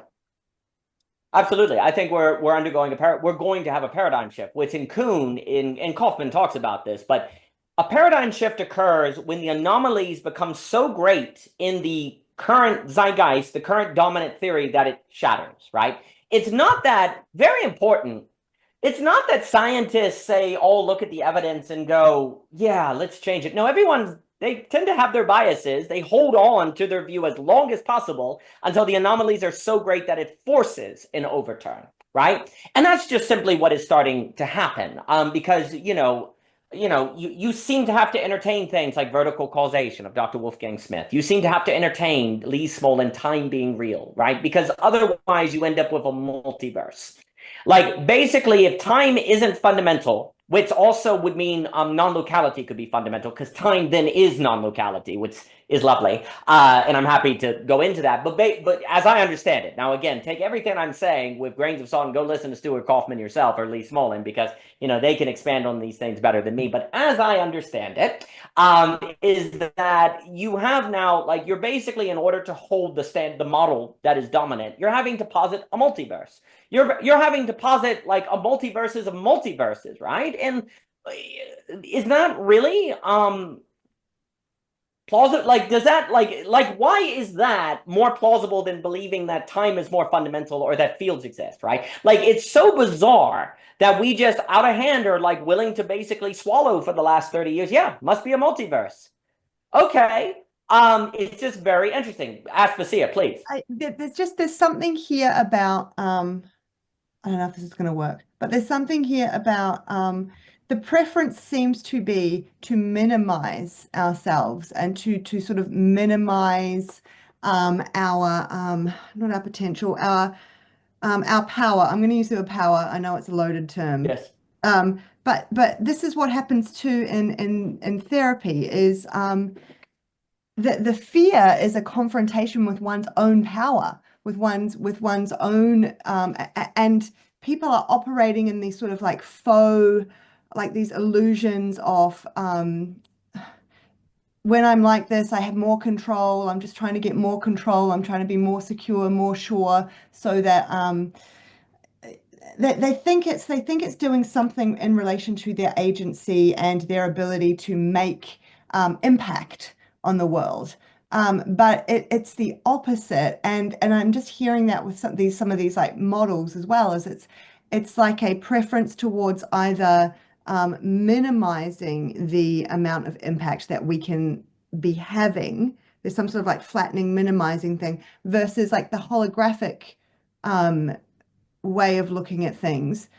S3: Absolutely. I think we're undergoing we're going to have a paradigm shift, which in Kuhn and Kaufman talks about this, but a paradigm shift occurs when the anomalies become so great in the current zeitgeist, the current dominant theory, that it shatters, right? It's not that very important. It's not that scientists say, oh, look at the evidence and go, yeah, let's change it. No, they tend to have their biases. They hold on to their view as long as possible until the anomalies are so great that it forces an overturn, right? And that's just simply what is starting to happen. Because, you seem to have to entertain things like vertical causation of Dr. Wolfgang Smith. You seem to have to entertain Lee Small and time being real, right? Because otherwise you end up with a multiverse. Like, basically, if time isn't fundamental, which also would mean non-locality could be fundamental, because time then is non-locality, which is lovely. And I'm happy to go into that. But as I understand it, now, again, take everything I'm saying with grains of salt and go listen to Stuart Kaufman yourself or Lee Smolin, because, they can expand on these things better than me. But as I understand it, is that you have now, like, you're basically, in order to hold the model that is dominant, you're having to posit a multiverse. You're having to posit like a multiverses of multiverses, right? And is that really plausible? Like, does that like why is that more plausible than believing that time is more fundamental or that fields exist, right? Like, it's so bizarre that we just out of hand are like willing to basically swallow for the last 30 years. Yeah, must be a multiverse. Okay. It's just very interesting. Aspasia, please.
S2: There's something here about I don't know if this is going to work, but there's something here about the preference seems to be to minimize ourselves and to sort of minimize our not our potential, our power. I'm going to use the word power. I know it's a loaded term.
S3: Yes.
S2: But this is what happens too in therapy is the fear is a confrontation with one's own power, with one's own and people are operating in these sort of like faux, like these illusions of when I'm like this, I have more control. I'm just trying to get more control. I'm trying to be more secure, more sure, so that they think it's doing something in relation to their agency and their ability to make impact on the world. But it's the opposite, and I'm just hearing that with some of these like models as well, as it's like a preference towards either minimizing the amount of impact that we can be having. There's some sort of like flattening, minimizing thing versus like the holographic way of looking at things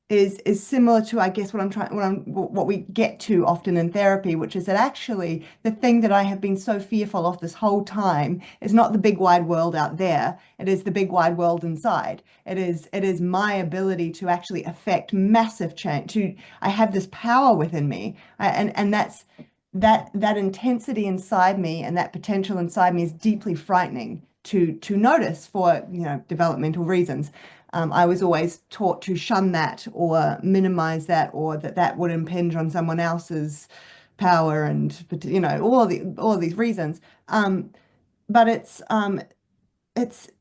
S2: is similar to, I guess, what we get to often in therapy, which is that actually the thing that I have been so fearful of this whole time is not the big wide world out there. It is the big wide world inside. It is my ability to actually affect massive change. I have this power within me, and that intensity inside me and that potential inside me is deeply frightening to notice for developmental reasons. I was always taught to shun that or minimize that, or that would impinge on someone else's power, and all of these reasons. But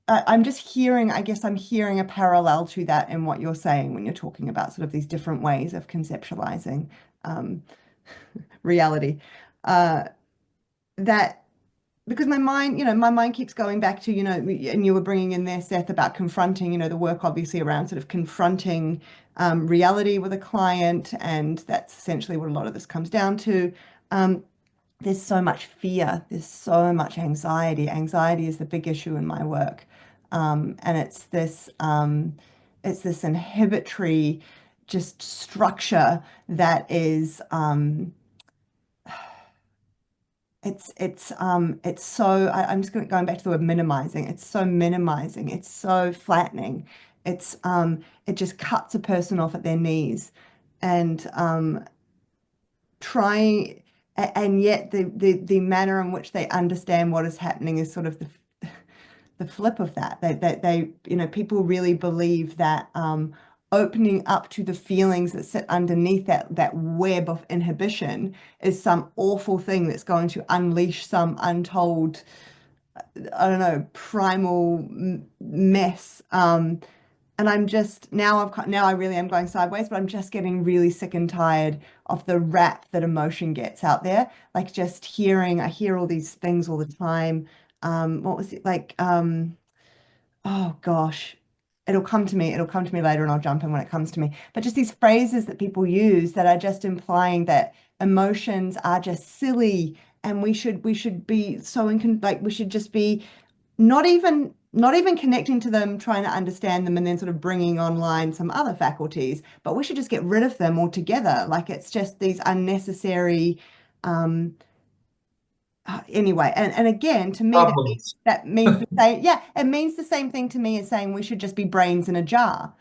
S2: I'm just hearing, I guess I'm hearing a parallel to that in what you're saying when you're talking about sort of these different ways of conceptualizing um, reality. That because my mind keeps going back to, and you were bringing in there, Seth, about confronting, the work obviously around sort of confronting reality with a client, and that's essentially what a lot of this comes down to. There's so much fear, there's so much anxiety. Anxiety is the big issue in my work, and it's this inhibitory just structure that is it's so I'm just going back to the word minimizing. It's so minimizing. It's so flattening. It just cuts a person off at their knees, and trying and yet the manner in which they understand what is happening is sort of the flip of that. People really believe that opening up to the feelings that sit underneath that web of inhibition is some awful thing that's going to unleash some untold, I don't know, primal mess. And I'm just now I really am going sideways, but I'm just getting really sick and tired of the rap that emotion gets out there. Like just I hear all these things all the time. What was it like? Oh gosh, it'll come to me later, and I'll jump in when it comes to me. But just these phrases that people use that are just implying that emotions are just silly, and we should be so like we should just be not even connecting to them, trying to understand them, and then sort of bringing online some other faculties, but we should just get rid of them altogether. Like it's just these unnecessary um anyway, and again, to me,
S1: Problems.
S2: that means the same. Yeah, it means the same thing to me as saying we should just be brains in a jar.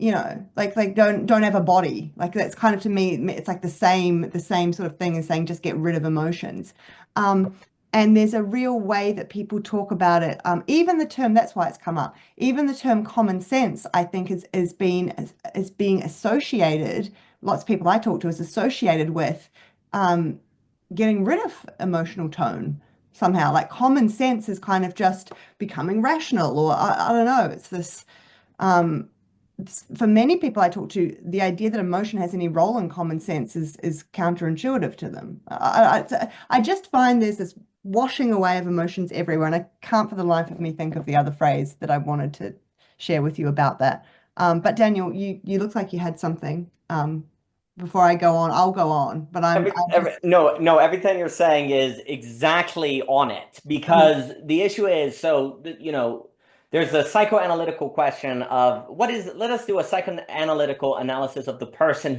S2: Like don't have a body. Like that's kind of, to me, it's like the same sort of thing as saying just get rid of emotions. Um, and there's a real way that people talk about it. Even the term, that's why it's come up. Even the term common sense, I think, is being associated. Lots of people I talk to is associated with um, getting rid of emotional tone somehow. Like common sense is kind of just becoming rational, or I don't know. It's this, for many people I talk to, the idea that emotion has any role in common sense is counterintuitive to them. I just find there's this washing away of emotions everywhere, and I can't for the life of me think of the other phrase that I wanted to share with you about that. But Daniel, you look like you had something. Before I go on, I'll go on, but
S3: No, everything you're saying is exactly on it
S2: mm,
S3: because the issue is so, there's a psychoanalytical question of let us do a psychoanalytical analysis of the person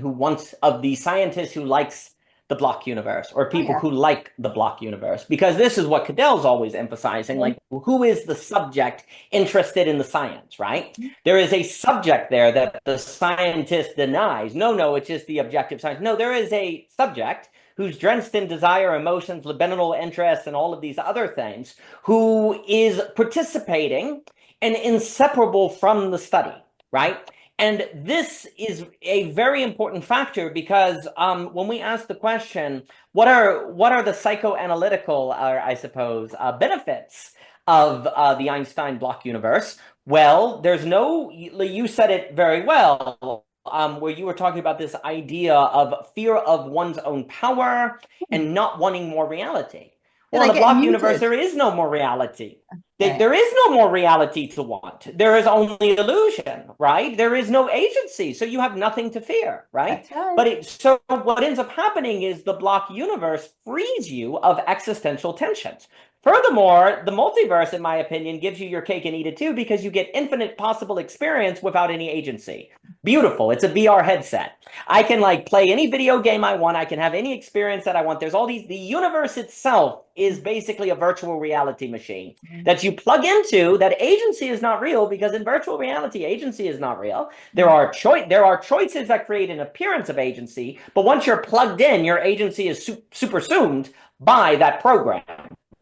S3: of the scientist who likes the block universe or
S2: oh
S3: people
S2: yeah,
S3: who like the block universe, because this is what Cadell's always emphasizing,
S2: yeah,
S3: like who is the subject interested in the science, right? There is a subject there that the scientist denies. No, it's just the objective science. No, there is a subject who's drenched in desire, emotions, libidinal interests, and all of these other things, who is participating and inseparable from the study, right? And this is a very important factor because when we ask the question, what are the psychoanalytical, or I suppose, benefits of the Einstein block universe? Well, there's no, you said it very well, where you were talking about this idea of fear of one's own power and not wanting more reality.
S2: Yeah,
S3: Well, in
S2: they
S3: the
S2: get
S3: block universe,
S2: muted.
S3: there is no more reality.
S2: Okay.
S3: There is no more reality to want. There is only illusion, right? There is no agency, so you have nothing to fear, right?
S2: That's right.
S3: But so what ends up happening is the block universe frees you of existential tensions. Furthermore, the multiverse, in my opinion, gives you your cake and eat it too, because you get infinite possible experience without any agency. Beautiful. It's a VR headset. I can like play any video game I want. I can have any experience that I want. There's all these, the universe itself is basically a virtual reality machine that you plug into. That agency is not real, because in virtual reality, agency is not real. There are choices that create an appearance of agency, but once you're plugged in, your agency is supersumed by that program.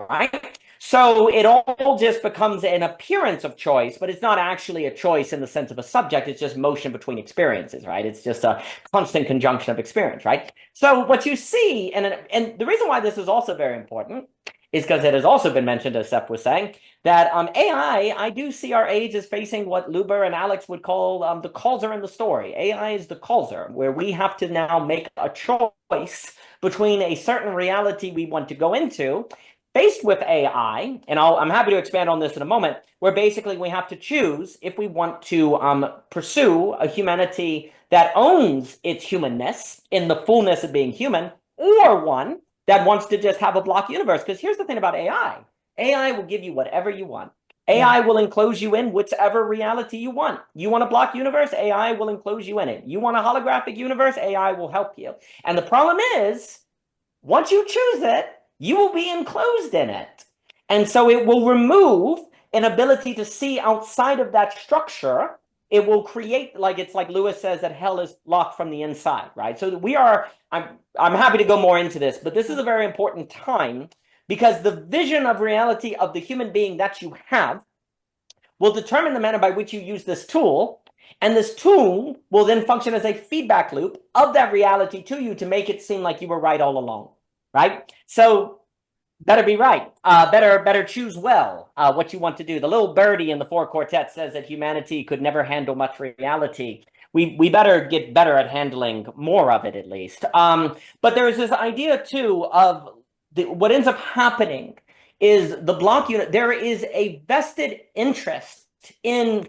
S3: Right? So it all just becomes an appearance of choice, but it's not actually a choice in the sense of a subject. It's just motion between experiences, right? It's just a constant conjunction of experience, right? So what you see, and the reason why this is also very important is because it has also been mentioned, as Seth was saying, that AI, I do see our age as facing what Luber and Alex would call the causer in the story. AI is the causer, where we have to now make a choice between a certain reality we want to go into faced with AI, and I'm happy to expand on this in a moment, where basically we have to choose if we want to pursue a humanity that owns its humanness in the fullness of being human, or one that wants to just have a block universe. Because here's the thing about AI. AI will give you whatever you want. AI will enclose you in whichever reality you want. You want a block universe? AI will enclose you in it. You want a holographic universe? AI will help you. And the problem is, once you choose it, you will be enclosed in it. And so it will remove an ability to see outside of that structure. It will create, like, it's like Lewis says, that hell is locked from the inside, right? So I'm happy to go more into this, but this is a very important time, because the vision of reality of the human being that you have will determine the manner by which you use this tool. And this tool will then function as a feedback loop of that reality to you to make it seem like you were right all along. Right? So better be right. Better choose well what you want to do. The little birdie in the four quartet says that humanity could never handle much reality. We better get better at handling more of it, at least. But there's this idea too of what ends up happening is the block unit. There is a vested interest in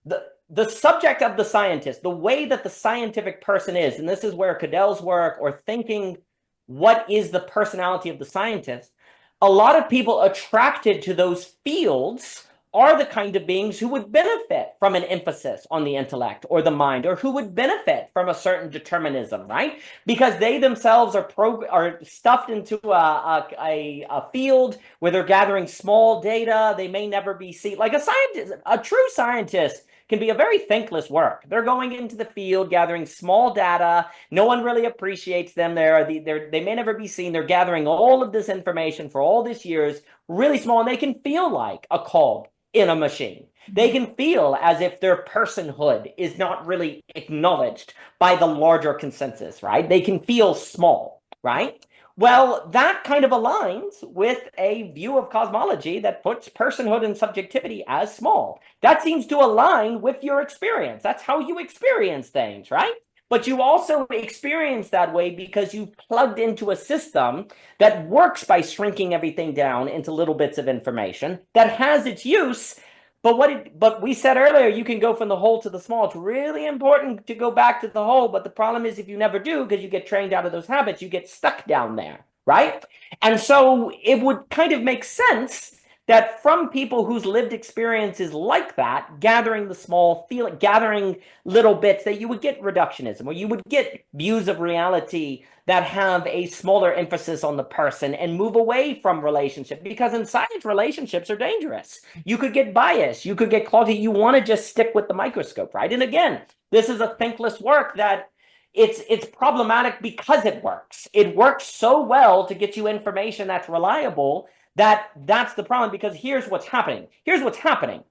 S3: the subject of the scientist, the way that the scientific person is, and this is where Cadell's work, or thinking what is the personality of the scientist, a lot of people attracted to those fields are the kind of beings who would benefit from an emphasis on the intellect or the mind, or who would benefit from a certain determinism, right? Because they themselves are stuffed into a field where they're gathering small data. They may never be seen. Like a scientist, a true scientist can be a very thankless work. They're going into the field, gathering small data. No one really appreciates them. They may never be seen. They're gathering all of this information for all these years, really small, and they can feel like a cog in a machine. They can feel as if their personhood is not really acknowledged by the larger consensus, right? They can feel small, right? Well, that kind of aligns with a view of cosmology that puts personhood and subjectivity as small. That seems to align with your experience. That's how you experience things, right? But you also experience that way because you plugged into a system that works by shrinking everything down into little bits of information that has its use. But we said earlier, you can go from the whole to the small. It's really important to go back to the whole. But the problem is, if you never do, because you get trained out of those habits, you get stuck down there, right? And so it would kind of make sense that from people whose lived experience is like that, gathering the small, gathering little bits, that you would get reductionism, or you would get views of reality that have a smaller emphasis on the person and move away from relationship. Because in science, relationships are dangerous. You could get biased. You could get clogged. You want to just stick with the microscope, right? And again, this is a thankless work that it's problematic because it works. It works so well to get you information that's reliable that's the problem. Because here's what's happening.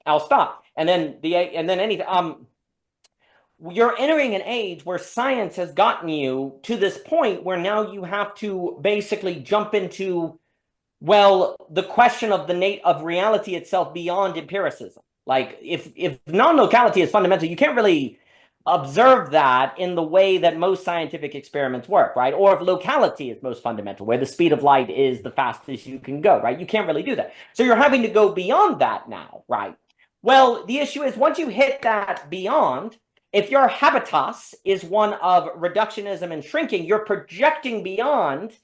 S3: I'll stop. You're entering an age where science has gotten you to this point where now you have to basically jump into, well, the question of of reality itself beyond empiricism. Like if non-locality is fundamental, you can't really observe that in the way that most scientific experiments work, right? Or if locality is most fundamental, where the speed of light is the fastest you can go, right? You can't really do that. So you're having to go beyond that now, right? Well, the issue is once you hit that beyond, if your habitus is one of reductionism and shrinking, you're projecting beyond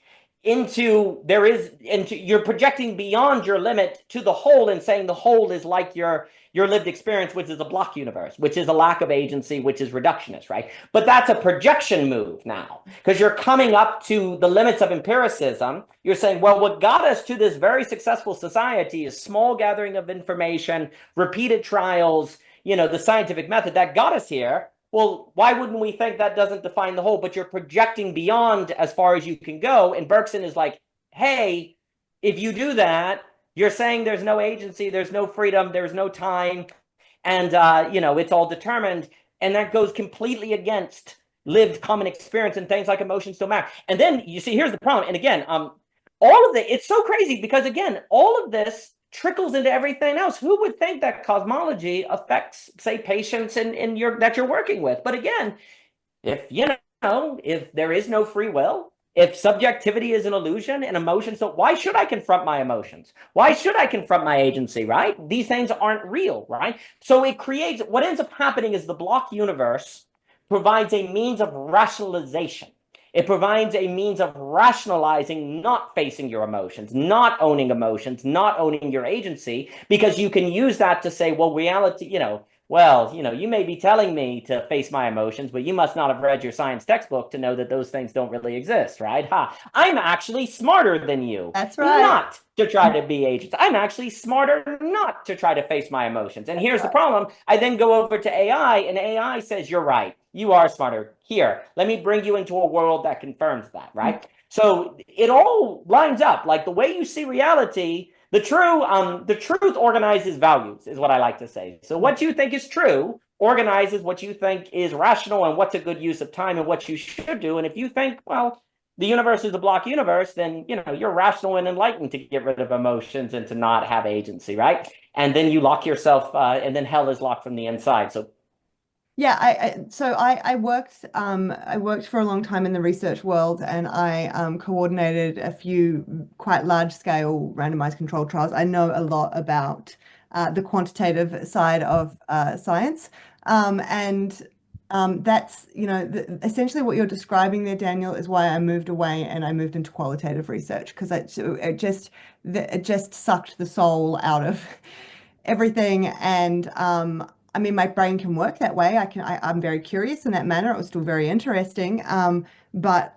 S3: you're projecting beyond your limit to the whole and saying the whole is like your lived experience, which is a block universe, which is a lack of agency, which is reductionist, right? But that's a projection move now, because you're coming up to the limits of empiricism. You're saying, well, what got us to this very successful society is small gathering of information, repeated trials, the scientific method that got us here. Well, why wouldn't we think that doesn't define the whole? But you're projecting beyond as far as you can go. And Burkson is like, hey, if you do that, you're saying there's no agency, there's no freedom, there's no time, and it's all determined. And that goes completely against lived common experience, and things like emotions don't matter. And then you see, here's the problem. And again, it's so crazy because again, all of this trickles into everything else. Who would think that cosmology affects, say, patients that you're working with? But again, if there is no free will, if subjectivity is an illusion and emotions, so why should I confront my emotions? Why should I confront my agency, right? These things aren't real, right? So it creates, what ends up happening is the block universe provides a means of rationalization. It provides a means of rationalizing not facing your emotions, not owning emotions, not owning your agency, because you can use that to say, well, reality, you may be telling me to face my emotions, but you must not have read your science textbook to know that those things don't really exist, right? I'm actually smarter than you.
S2: That's right.
S3: Not to try to be agents. I'm actually smarter not to try to face my emotions. And here's the problem. I then go over to AI, and AI says, you're right. You are smarter. Here, let me bring you into a world that confirms that, right? So it all lines up. Like the way you see reality, the truth organizes values, is what I like to say. So what you think is true organizes what you think is rational and what's a good use of time and what you should do. And if you think, well, the universe is a block universe, then you're rational and enlightened to get rid of emotions and to not have agency, right? And then you lock yourself, and then hell is locked from the inside. So
S2: yeah, I worked for a long time in the research world, and I coordinated a few quite large scale randomized controlled trials. I know a lot about the quantitative side of science, and that's essentially what you're describing there, Daniel, is why I moved away and I moved into qualitative research, because it just sucked the soul out of everything. And I mean, my brain can work that way. I'm very curious in that manner. It was still very interesting. But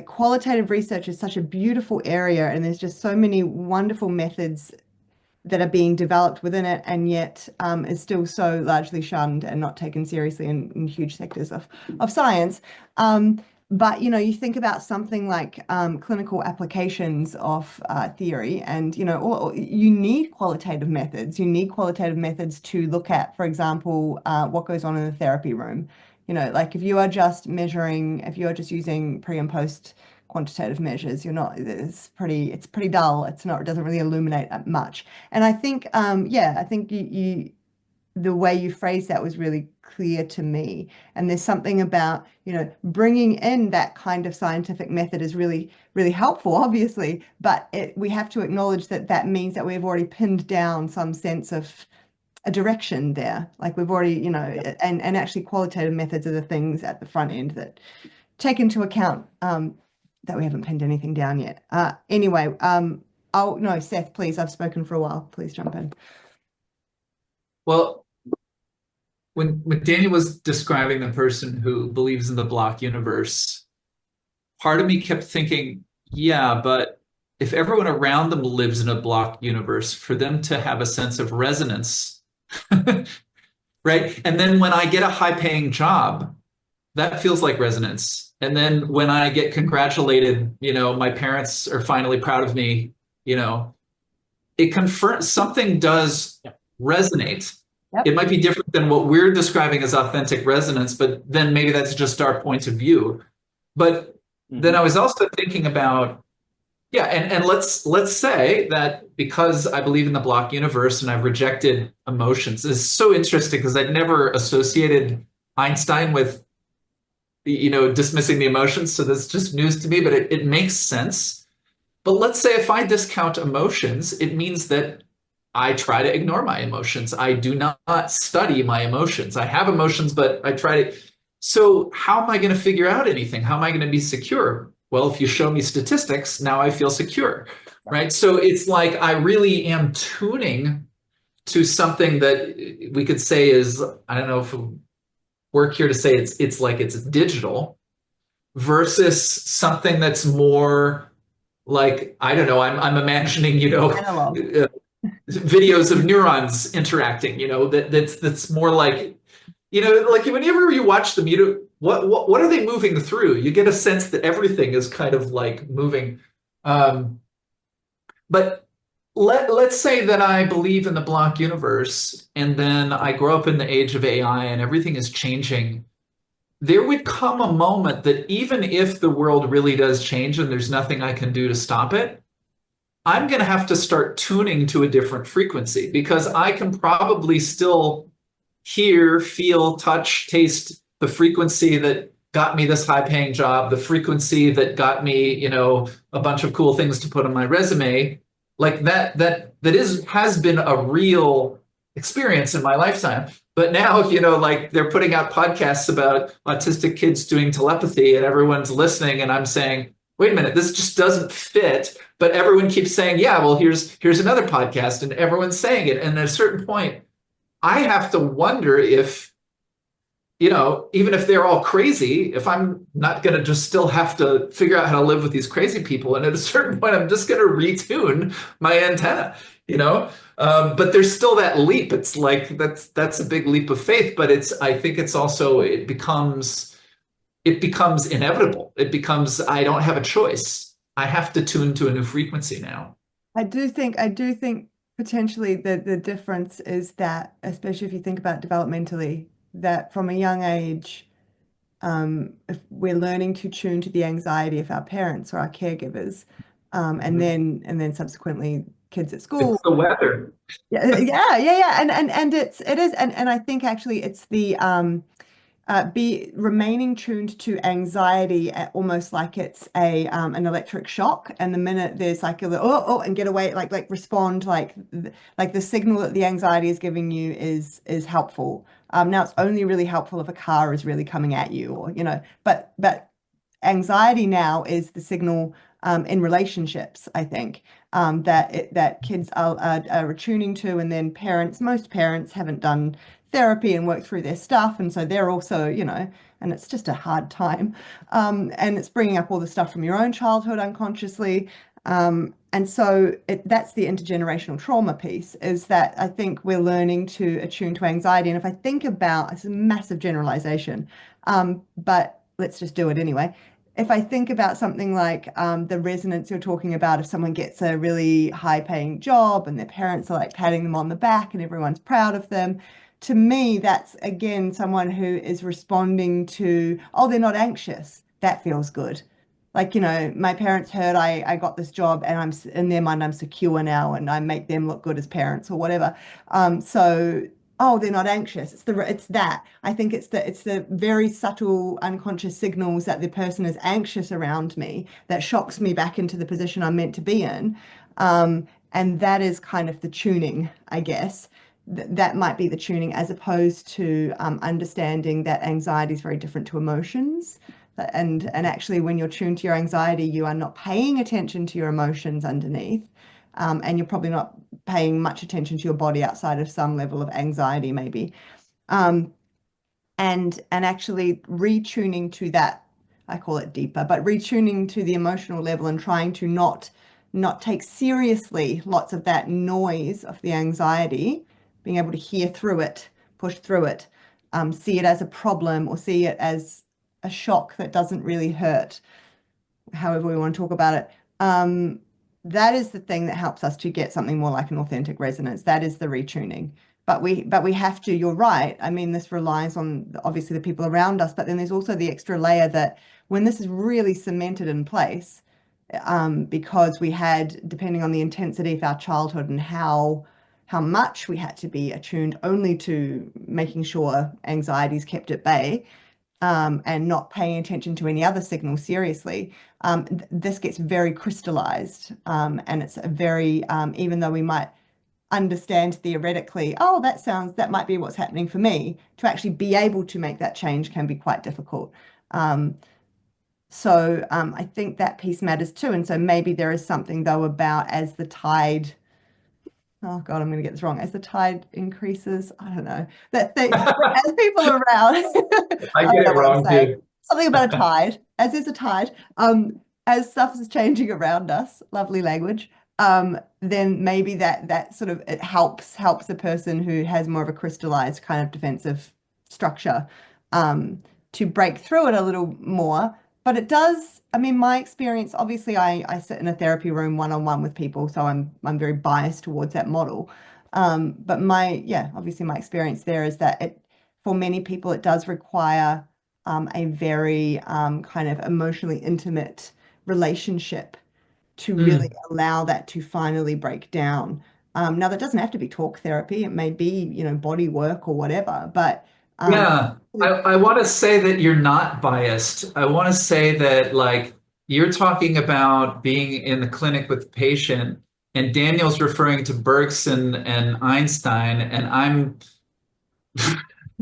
S2: qualitative research is such a beautiful area, and there's just so many wonderful methods that are being developed within it, and yet is still so largely shunned and not taken seriously in huge sectors of science. But you think about something like clinical applications of theory, and you need qualitative methods. You need qualitative methods to look at, for example, what goes on in the therapy room. Like if you are just using pre and post quantitative measures, it's pretty dull. It doesn't really illuminate that much. And I think I think the way you phrased that was really clear to me. And there's something about, bringing in that kind of scientific method is really, really helpful, obviously, but we have to acknowledge that means that we've already pinned down some sense of a direction there. Like we've already, and actually qualitative methods are the things at the front end that take into account that we haven't pinned anything down yet. Anyway, no, Seth, please, I've spoken for a while. Please jump in.
S1: Well, when Daniel was describing the person who believes in the block universe, part of me kept thinking, yeah, but if everyone around them lives in a block universe, for them to have a sense of resonance, right? And then when I get a high-paying job, that feels like resonance. And then when I get congratulated, my parents are finally proud of me, it confirms something does resonate.
S2: Yep.
S1: It might be different than what we're describing as authentic resonance, but then maybe that's just our point of view. But then I was also thinking about, Yeah, and let's say that because I believe in the block universe and I've rejected emotions, it's so interesting because I'd never associated Einstein with dismissing the emotions. So that's just news to me, but it makes sense. But let's say if I discount emotions, it means that I try to ignore my emotions. I do not study my emotions. I have emotions, but I try to. So, how am I going to figure out anything? How am I going to be secure? Well, if you show me statistics, now I feel secure, right? So, it's like I really am tuning to something that we could say is, I don't know if we work here to say it's like it's digital versus something that's more like, I don't know, I'm imagining,
S2: Analog.
S1: videos of neurons interacting, that's more like, like whenever you watch them, what are they moving through? You get a sense that everything is kind of like moving. Um, but let's say that I believe in the block universe, and then I grow up in the age of AI and everything is changing. There would come a moment that even if the world really does change and there's nothing I can do to stop it, I'm going to have to start tuning to a different frequency because I can probably still hear, feel, touch, taste the frequency that got me this high paying job, the frequency that got me, a bunch of cool things to put on my resume. Like that has been a real experience in my lifetime. But now, like they're putting out podcasts about autistic kids doing telepathy and everyone's listening and I'm saying, wait a minute, this just doesn't fit. But everyone keeps saying, yeah, well, here's another podcast, and everyone's saying it. And at a certain point, I have to wonder if, even if they're all crazy, if I'm not going to just still have to figure out how to live with these crazy people. And at a certain point, I'm just going to retune my antenna, But there's still that leap. It's like that's a big leap of faith, but I think it's also it becomes inevitable. It becomes I don't have a choice. I have to tune to a new frequency now.
S2: I do think potentially the difference is that, especially if you think about developmentally, that from a young age, if we're learning to tune to the anxiety of our parents or our caregivers, and
S1: Mhm.
S2: then subsequently kids at school.
S1: It's the weather.
S2: Yeah. And it is, and I think actually it's the be remaining tuned to anxiety almost like it's a an electric shock, and the minute there's like a little and get away, like respond, like the signal that the anxiety is giving you is helpful. Now it's only really helpful if a car is really coming at you, or but anxiety now is the signal in relationships, I think, that kids are attuning to, and then most parents haven't done therapy and worked through their stuff, and so they're also, and it's just a hard time, and it's bringing up all the stuff from your own childhood unconsciously. And so that's the intergenerational trauma piece, is that I think we're learning to attune to anxiety. And if I think about, it's a massive generalization, but let's just do it anyway. If I think about something like the resonance you're talking about, if someone gets a really high paying job and their parents are like patting them on the back and everyone's proud of them, to me, that's again someone who is responding to, oh, they're not anxious. That feels good. Like, my parents heard I got this job and in their mind, I'm secure now and I make them look good as parents or whatever. So, oh, they're not anxious. It's that. I think it's the very subtle unconscious signals that the person is anxious around me that shocks me back into the position I'm meant to be in. And that is kind of the tuning, I guess. That might be the tuning, as opposed to understanding that anxiety is very different to emotions. And actually, when you're tuned to your anxiety, you are not paying attention to your emotions underneath. And you're probably not paying much attention to your body outside of some level of anxiety, maybe. Um, and actually retuning to that, I call it deeper, but retuning to the emotional level and trying to not take seriously lots of that noise of the anxiety, being able to hear through it, push through it, see it as a problem or see it as a shock that doesn't really hurt, however we want to talk about it. That is the thing that helps us to get something more like an authentic resonance. That is the retuning. But we have to, you're right. I mean, this relies on obviously the people around us, but then there's also the extra layer that when this is really cemented in place, because we had, depending on the intensity of our childhood and how much we had to be attuned only to making sure anxiety is kept at bay, and not paying attention to any other signals seriously, this gets very crystallized. And it's a very, even though we might understand theoretically, oh, that might be what's happening for me, to actually be able to make that change can be quite difficult. So I think that piece matters too. And so maybe there is something though about as the tide, oh God, I'm going to get this wrong, as the tide increases, I don't know, as people around,
S1: I
S2: I don't
S1: get
S2: know
S1: it
S2: what I'm
S1: wrong
S2: saying,
S1: too.
S2: something about a tide, as there's a tide, as stuff is changing around us, lovely language, then maybe that sort of, it helps a person who has more of a crystallized kind of defensive structure, to break through it a little more. But it does, I mean, my experience, obviously I sit in a therapy room one-on-one with people, so I'm very biased towards that model. But obviously my experience there is that for many people, it does require a very kind of emotionally intimate relationship to really
S1: Mm.
S2: allow that to finally break down. Now, that doesn't have to be talk therapy. It may be, body work or whatever, but
S1: Yeah, I want to say that you're not biased. I want to say that, like, you're talking about being in the clinic with the patient, and Daniel's referring to Bergson and Einstein, and I'm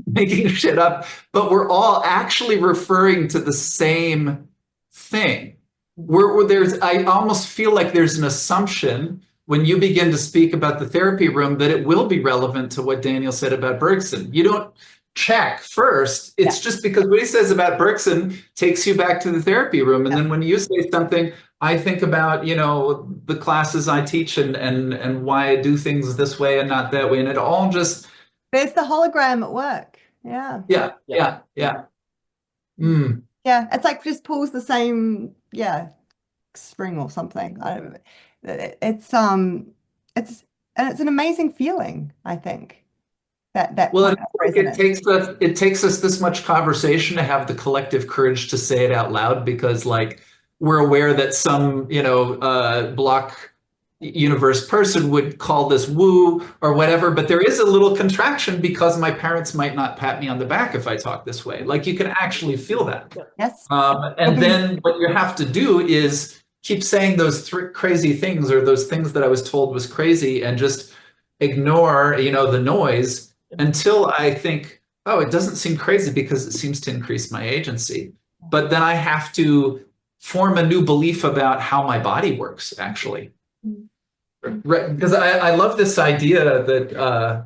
S1: making shit up, but we're all actually referring to the same thing. There's, I almost feel like there's an assumption when you begin to speak about the therapy room that it will be relevant to what Daniel said about Bergson. You don't check first.
S2: yeah,
S1: It's just because what he says about Bergson takes you back to the therapy room. And
S2: yeah.
S1: then when you say something, I think about, the classes I teach and why I do things this way and not that way. And it all just,
S2: There's the hologram at work. Yeah.
S1: yeah,
S3: Yeah.
S1: yeah, yeah. Mm.
S2: Yeah, it's like just pulls the same, spring or something. I don't know. It's and it's an amazing feeling, I think, that
S1: Well,
S2: point
S1: it's
S2: of
S1: like it
S2: resonance.
S1: takes us this much conversation to have the collective courage to say it out loud because, like, we're aware that some, block universe person would call this woo or whatever, but there is a little contraction because my parents might not pat me on the back if I talk this way. Like, you can actually feel that.
S2: Yes.
S1: And then what you have to do is keep saying those crazy things or those things that I was told was crazy and just ignore, the noise until I think, oh, it doesn't seem crazy because it seems to increase my agency. But then I have to form a new belief about how my body works, actually. Right, because I love this idea that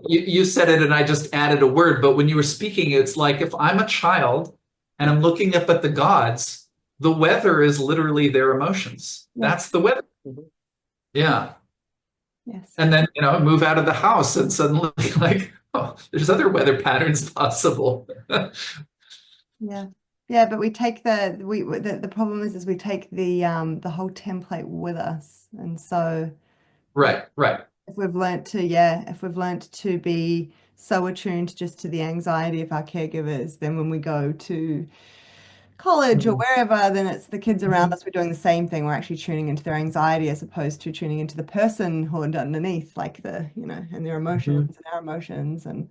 S1: you said it and I just added a word, but when you were speaking, it's like if I'm a child and I'm looking up at the gods, the weather is literally their emotions.
S2: Yes.
S1: That's the weather. Yeah.
S2: Yes.
S1: And then, move out of the house and suddenly like, oh, there's other weather patterns possible.
S2: Yeah. Yeah, but we take the problem is we take the whole template with us. And so
S1: Right, right.
S2: if we've learnt to be so attuned just to the anxiety of our caregivers, then when we go to college or
S1: Mhm.
S2: wherever, then it's the kids around us, we're doing the same thing. We're actually tuning into their anxiety as opposed to tuning into the person who are underneath, like and their emotions
S1: Mhm.
S2: and our emotions. And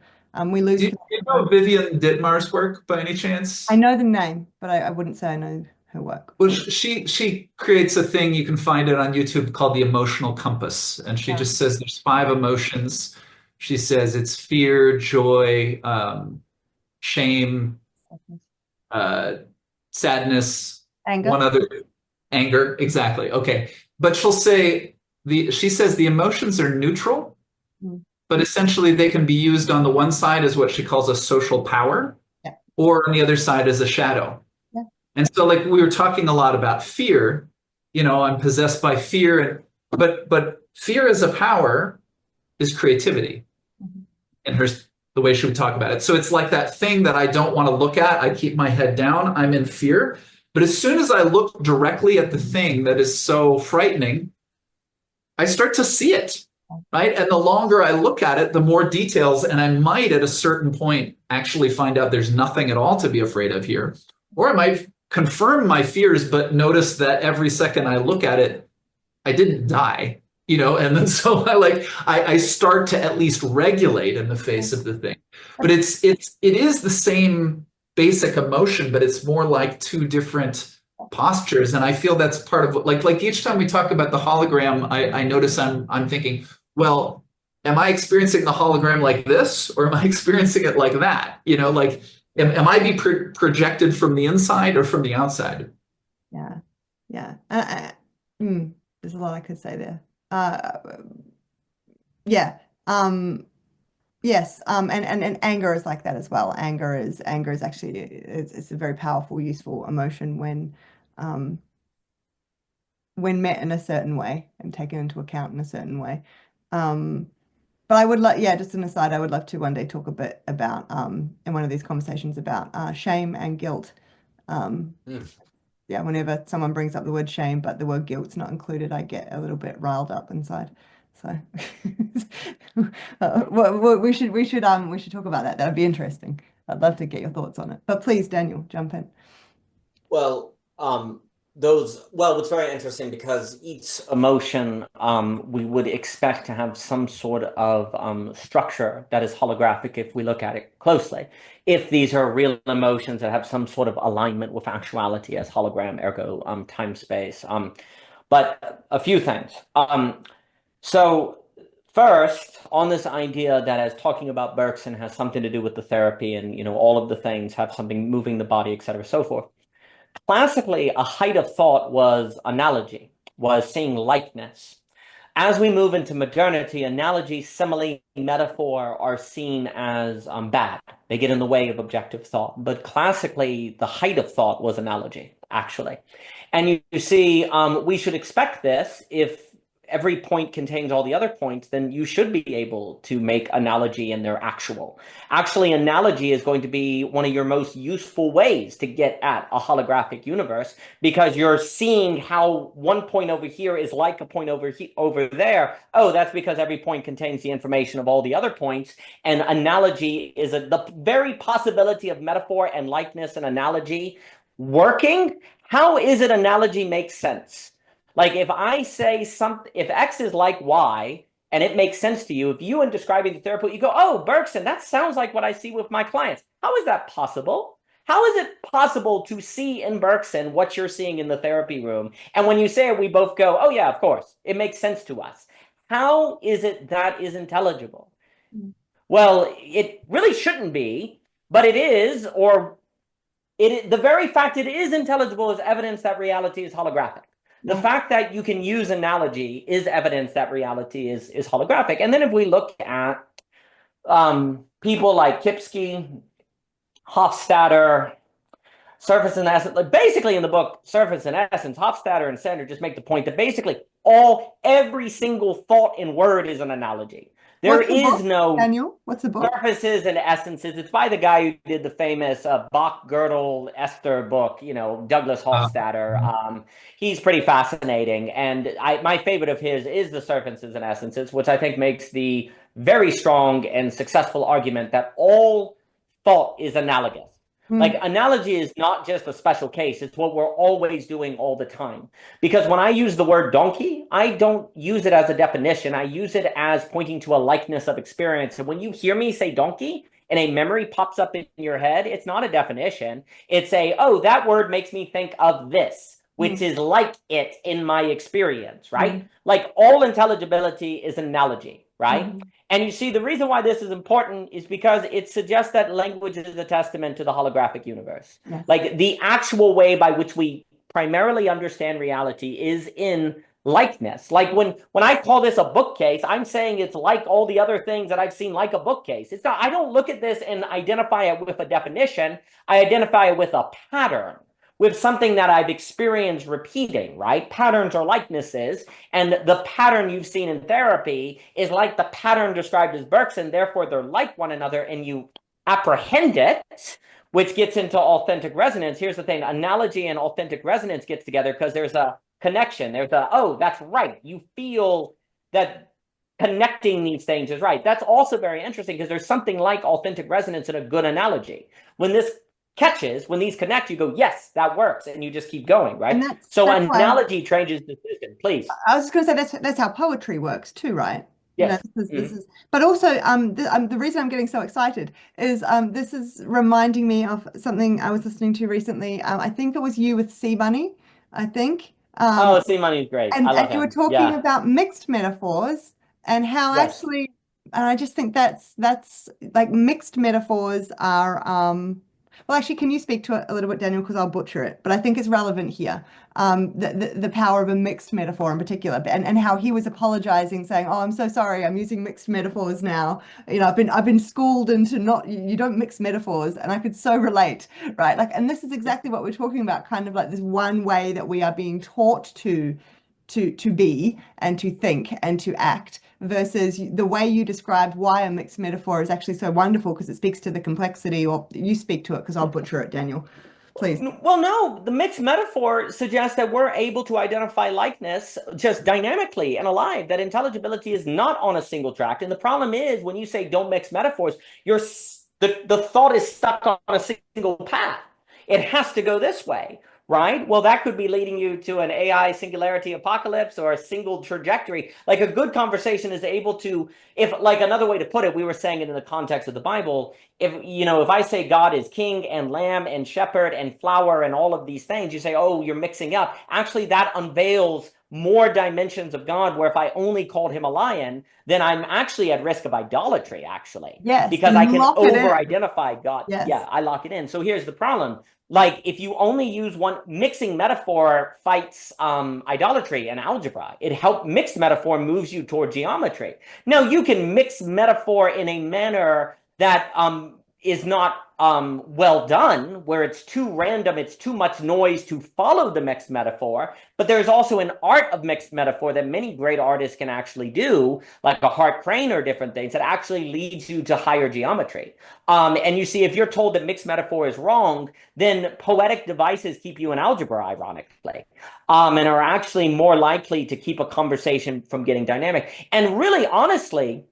S2: we lose
S1: Do you
S2: connection.
S1: know Vivian Ditmar's work by any
S2: I
S1: chance?
S2: know the name, but I wouldn't say I know her work.
S1: Well, she creates a thing, you can find it on YouTube, called the emotional compass. And she
S2: Yeah.
S1: just says there's five emotions. She says it's fear, joy, shame, uh, sadness,
S2: Anger.
S1: one other, anger. Exactly. Okay. But she says the emotions are neutral,
S2: Mm.
S1: but essentially they can be used on the one side as what she calls a social power,
S2: Yeah.
S1: or on the other side as a shadow.
S2: Yeah.
S1: And so, like, we were talking a lot about fear, I'm possessed by fear, but fear as a power is creativity.
S2: Mhm.
S1: And here's the way she would talk about it. So it's like that thing that I don't want to look at. I keep my head down. I'm in fear. But as soon as I look directly at the thing that is so frightening, I start to see it, right? And the longer I look at it, the more details, and I might at a certain point actually find out there's nothing at all to be afraid of here. Or I might confirm my fears, but notice that every second I look at it, I didn't die, and then so I start to at least regulate in the face of the thing. But it is the same basic emotion, but it's more like two different postures. And I feel that's part of what, like each time we talk about the hologram, I notice I'm thinking, well, am I experiencing the hologram like this, or am I experiencing it like that? Like, am I be projected from the inside or from the outside?
S2: Yeah, yeah. There's a lot I could say there. Yeah. Yes. And anger is like that as well. Anger is actually it's a very powerful, useful emotion when met in a certain way and taken into account in a certain way. But I would like, yeah, just an aside, I would love to one day talk a bit about in one of these conversations about shame and guilt. Yeah, whenever someone brings up the word shame, but the word guilt's not included, I get a little bit riled up inside. So we should talk about that. That would be interesting. I'd love to get your thoughts on it. But please, Daniel, jump in.
S3: Well, it's very interesting because each emotion we would expect to have some sort of structure that is holographic if we look at it closely. If these are real emotions that have some sort of alignment with actuality as hologram, ergo time space. But a few things. So first, on this idea that as talking about Burkson has something to do with the therapy and all of the things have something moving the body, et cetera, so forth. Classically, a height of thought was analogy, was seeing likeness. As we move into modernity, analogy, simile, metaphor are seen as bad. They get in the way of objective thought. But classically, the height of thought was analogy, actually. And you see, we should expect this if every point contains all the other points, then you should be able to make analogy in their actual. Actually, analogy is going to be one of your most useful ways to get at a holographic universe because you're seeing how one point over here is like a point over there. Oh, that's because every point contains the information of all the other points. And analogy is the very possibility of metaphor and likeness and analogy working. How is it analogy makes sense? Like if I say something, if X is like Y and it makes sense to you, if you in describing the therapy, you go, oh, Burkson, that sounds like what I see with my clients. How is that possible? How is it possible to see in Burkson what you're seeing in the therapy room? And when you say it, we both go, oh yeah, of course, it makes sense to us. How is it that is intelligible? Well, it really shouldn't be, but it is, or the very fact it is intelligible is evidence that reality is holographic. The fact that you can use analogy is evidence that reality is holographic. And then if we look at people like Kipsky, Hofstadter, Surface and Essence, like basically in the book Surface and Essence, Hofstadter and Sender just make the point that basically every single thought and word is an analogy. There is no
S2: Daniel, what's the book?
S3: Surfaces and Essences. It's by the guy who did the famous Bach, Gödel, Esther book, Douglas Hofstadter. He's pretty fascinating. And my favorite of his is the Surfaces and Essences, which I think makes the very strong and successful argument that all thought is analogous. Like analogy is not just a special case. It's what we're always doing all the time. Because when I use the word donkey, I don't use it as a definition. I use it as pointing to a likeness of experience. And when you hear me say donkey and a memory pops up in your head, it's not a definition. It's oh, that word makes me think of this, which is like it in my experience, right? Like all intelligibility is an analogy, right? And you see, the reason why this is important is because it suggests that language is a testament to the holographic universe. Like the actual way by which we primarily understand reality is in likeness. Like when I call this a bookcase, I'm saying it's like all the other things that I've seen like a bookcase. It's not, I don't look at this and identify it with a definition. I identify it with a pattern, with something that I've experienced repeating, right? Patterns are likenesses, and the pattern you've seen in therapy is like the pattern described as Burkson, therefore they're like one another, and you apprehend it, which gets into authentic resonance. Here's the thing, analogy and authentic resonance gets together because there's a connection. There's oh, that's right. You feel that connecting these things is right. That's also very interesting because there's something like authentic resonance in a good analogy. When this catches, when these connect, you go, yes, that works, and you just keep going, right?
S2: And
S3: So
S2: that's why
S3: analogy changes decision, please.
S2: I was just going to say that's how poetry works too, right? You know,
S3: Yes.
S2: this is, but also the reason I'm getting so excited is this is reminding me of something I was listening to recently. I think it was you with Sea Bunny, I think.
S3: Oh, sea money is great. I
S2: And
S3: love
S2: you were
S3: him.
S2: talking
S3: Yeah.
S2: about mixed metaphors and how
S3: Yes.
S2: actually, and I just think that's like mixed metaphors are well, actually, can you speak to it a little bit, Daniel? Because I'll butcher it, but I think it's relevant here. The power of a mixed metaphor in particular, and how he was apologizing, saying, "Oh, I'm so sorry, I'm using mixed metaphors now. You know, I've been schooled into not you don't mix metaphors," and I could so relate, right? Like, and this is exactly what we're talking about, kind of like this one way that we are being taught to be and to think and to act versus the way you described why a mixed metaphor is actually so wonderful because it speaks to the complexity, or you speak to it because I'll butcher it, Daniel. Please.
S3: Well, no, the mixed metaphor suggests that we're able to identify likeness just dynamically and alive, that intelligibility is not on a single track. And the problem is when you say don't mix metaphors, the thought is stuck on a single path. It has to go this way, right? Well, that could be leading you to an AI singularity apocalypse or a single trajectory. Like a good conversation is able to, if like another way to put it, we were saying it in the context of the Bible, if I say God is king and lamb and shepherd and flower and all of these things, you say, oh, you're mixing up. Actually, that unveils more dimensions of God, where if I only called him a lion, then I'm actually at risk of idolatry, actually,
S2: Yes,
S3: because I
S2: you
S3: can
S2: lock it
S3: over
S2: in.
S3: identify God.
S2: Yes.
S3: Yeah, I lock it in. So here's the problem. Like if you only use one, mixing metaphor fights idolatry and algebra. Mixed metaphor moves you toward geometry. Now you can mix metaphor in a manner that is not well done, where it's too random, it's too much noise to follow the mixed metaphor. But there's also an art of mixed metaphor that many great artists can actually do, like a Hart Crane or different things, that actually leads you to higher geometry. And you see, if you're told that mixed metaphor is wrong, then poetic devices keep you in algebra, ironically, and are actually more likely to keep a conversation from getting dynamic. And really, honestly,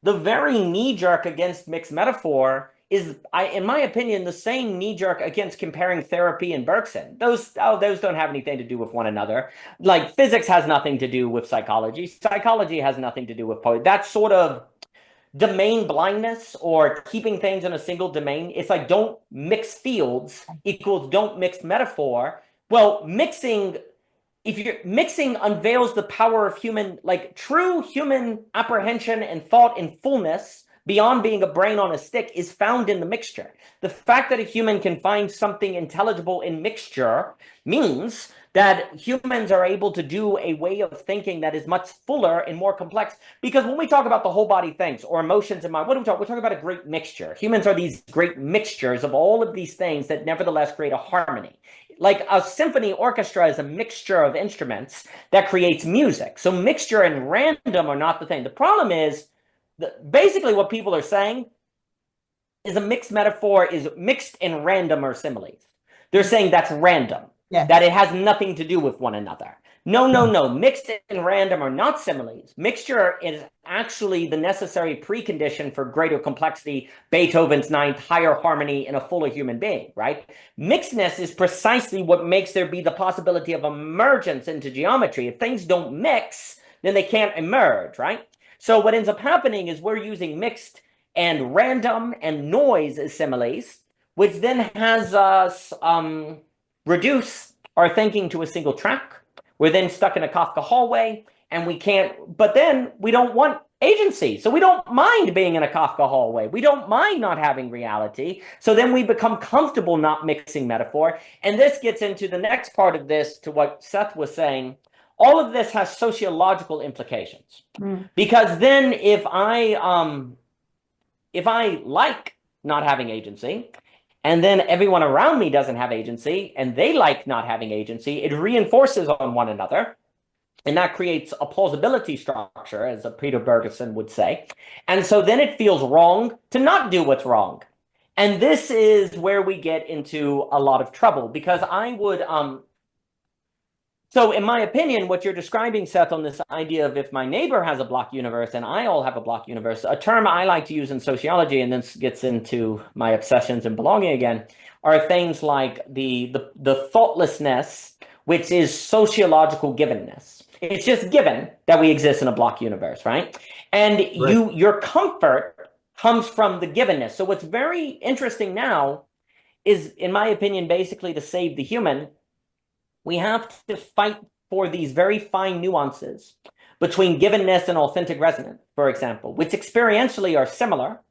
S3: the very knee-jerk against mixed metaphor is, in my opinion, the same knee-jerk against comparing therapy and Bergson. Those don't have anything to do with one another. Like physics has nothing to do with psychology. Psychology has nothing to do with poetry. That's sort of domain blindness or keeping things in a single domain. It's like don't mix fields equals don't mix metaphor. Well, if you're mixing unveils the power of human, like true human apprehension and thought in fullness beyond being a brain on a stick is found in the mixture. The fact that a human can find something intelligible in mixture means that humans are able to do a way of thinking that is much fuller and more complex. Because when we talk about the whole body things or emotions in mind, what do we talk? We're talking about a great mixture. Humans are these great mixtures of all of these things that nevertheless create a harmony. Like a symphony orchestra is a mixture of instruments that creates music. So mixture and random are not the thing. The problem is basically what people are saying is a mixed metaphor is mixed and random or similes. They're saying that's random,
S2: Yes.
S3: that it has nothing to do with one another. No, no, no. Mixed and random are not similes. Mixture is actually the necessary precondition for greater complexity, Beethoven's ninth, higher harmony in a fuller human being, right? Mixedness is precisely what makes there be the possibility of emergence into geometry. If things don't mix, then they can't emerge, right? So what ends up happening is we're using mixed and random and noise as similes, which then has us reduce our thinking to a single track. We're then stuck in a Kafka hallway, and we can't, but then we don't want agency. So we don't mind being in a Kafka hallway. We don't mind not having reality. So then we become comfortable not mixing metaphor. And this gets into the next part of this, to what Seth was saying. All of this has sociological implications. Because then if I like not having agency, and then everyone around me doesn't have agency, and they like not having agency, it reinforces on one another. And that creates a plausibility structure, as Peter Burkson would say. And so then it feels wrong to not do what's wrong. And this is where we get into a lot of trouble, because I would So in my opinion, what you're describing, Seth, on this idea of if my neighbor has a block universe and I all have a block universe, a term I like to use in sociology, and this gets into my obsessions and belonging again, are things like the thoughtlessness, which is sociological givenness. It's just given that we exist in a block universe, right? And
S1: Right.
S3: your comfort comes from the givenness. So what's very interesting now is, in my opinion, basically to save the human, we have to fight for these very fine nuances between givenness and authentic resonance, for example, which experientially are similar,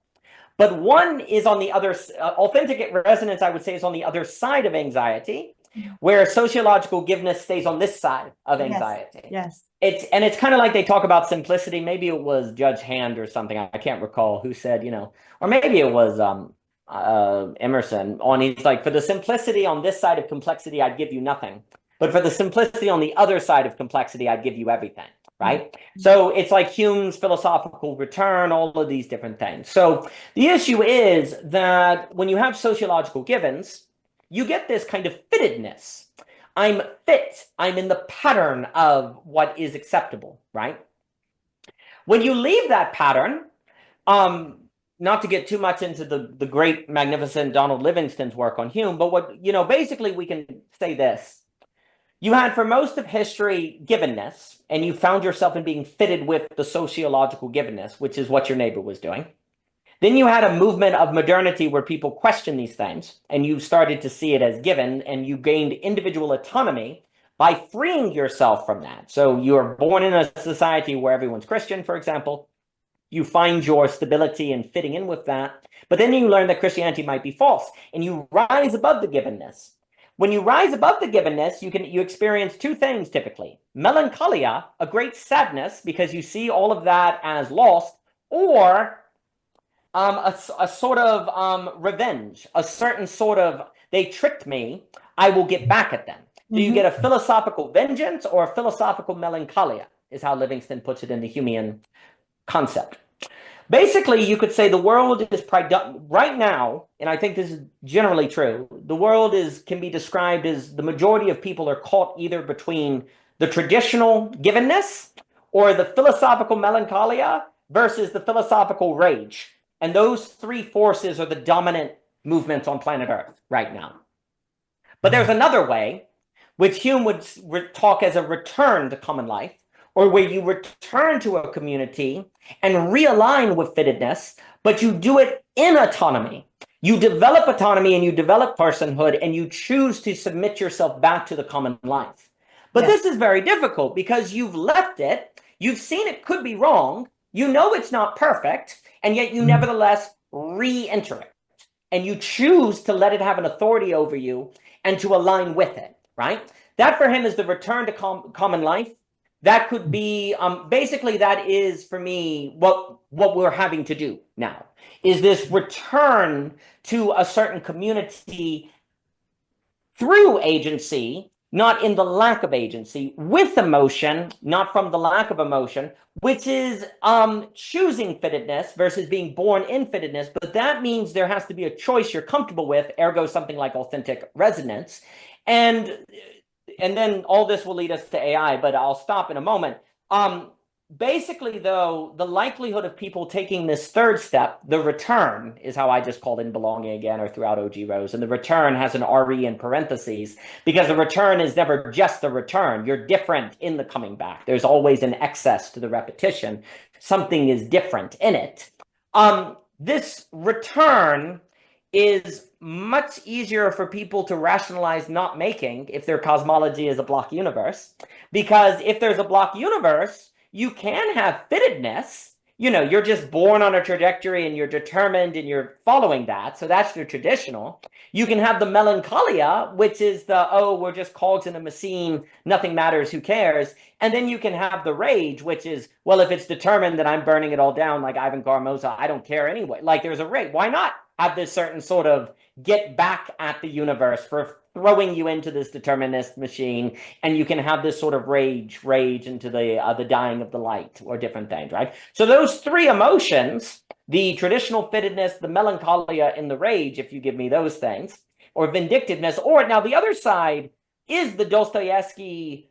S3: but one is on the other, authentic resonance, I would say, is on the other side of anxiety, where sociological giveness stays on this side of anxiety.
S2: Yes.
S3: It's kind of like they talk about simplicity. Maybe it was Judge Hand or something. I can't recall who said, or maybe it was Emerson he's like, for the simplicity on this side of complexity, I'd give you nothing. But for the simplicity on the other side of complexity, I'd give you everything, right? So it's like Hume's philosophical return, all of these different things. So the issue is that when you have sociological givens, you get this kind of fittedness. I'm fit. I'm in the pattern of what is acceptable, right? When you leave that pattern, not to get too much into the great, magnificent Donald Livingston's work on Hume, but basically we can say this. You had for most of history givenness, and you found yourself in being fitted with the sociological givenness, which is what your neighbor was doing. Then you had a movement of modernity where people question these things, and you started to see it as given, and you gained individual autonomy by freeing yourself from that. So you're born in a society where everyone's Christian, for example. You find your stability in fitting in with that, but then you learn that Christianity might be false, and you rise above the givenness. When you rise above the givenness, you experience two things typically. Melancholia, a great sadness because you see all of that as lost, or a sort of revenge, a certain sort of, they tricked me, I will get back at them. Do you get a philosophical vengeance or a philosophical melancholia, is how Livingston puts it in the Humean concept. Basically, you could say the world is right now, and I think this is generally true, the world can be described as the majority of people are caught either between the traditional givenness or the philosophical melancholia versus the philosophical rage. And those three forces are the dominant movements on planet Earth right now. But there's another way, which Hume would talk as a return to common life, or where you return to a community and realign with fittedness, but you do it in autonomy. You develop autonomy and you develop personhood, and you choose to submit yourself back to the common life. But this is very difficult because you've left it, you've seen it could be wrong, you know it's not perfect, and yet you nevertheless re-enter it. And you choose to let it have an authority over you and to align with it, right? That for him is the return to common life. That could be, basically that is for me what we're having to do now, is this return to a certain community through agency, not in the lack of agency, with emotion, not from the lack of emotion, which is choosing fittedness versus being born in fittedness. But that means there has to be a choice you're comfortable with, ergo something like authentic resonance. And then all this will lead us to AI, but I'll stop in a moment. Basically, though, the likelihood of people taking this third step, the return, is how I just called it in Belonging Again or throughout OG Rose. And the return has an RE in parentheses because the return is never just the return. You're different in the coming back. There's always an excess to the repetition. Something is different in it. This return is much easier for people to rationalize not making if their cosmology is a block universe. Because if there's a block universe, you can have fittedness. You're just born on a trajectory and you're determined and you're following that. So that's your traditional. You can have the melancholia, which is we're just cogs in a machine, nothing matters, who cares? And then you can have the rage, which is, well, if it's determined that I'm burning it all down like Ivan Garmosa, I don't care anyway. Like there's a rage. Why not have this certain sort of get back at the universe for throwing you into this determinist machine, and you can have this sort of rage into the dying of the light or different things, right? So those three emotions, the traditional fittedness, the melancholia, and the rage, if you give me those things, or vindictiveness, or now the other side is the Dostoevsky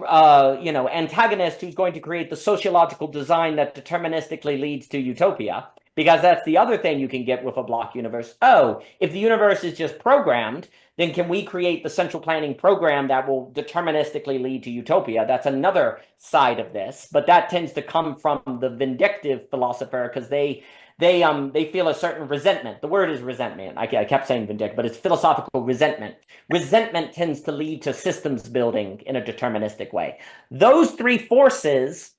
S3: antagonist who's going to create the sociological design that deterministically leads to utopia. Because that's the other thing you can get with a block universe. Oh, if the universe is just programmed, then can we create the central planning program that will deterministically lead to utopia? That's another side of this, but that tends to come from the vindictive philosopher because they feel a certain resentment. The word is resentment. I kept saying vindictive, but it's philosophical resentment. Resentment tends to lead to systems building in a deterministic way. Those three forces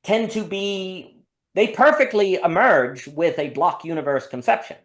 S3: tend to be, they perfectly emerge with a block universe conception.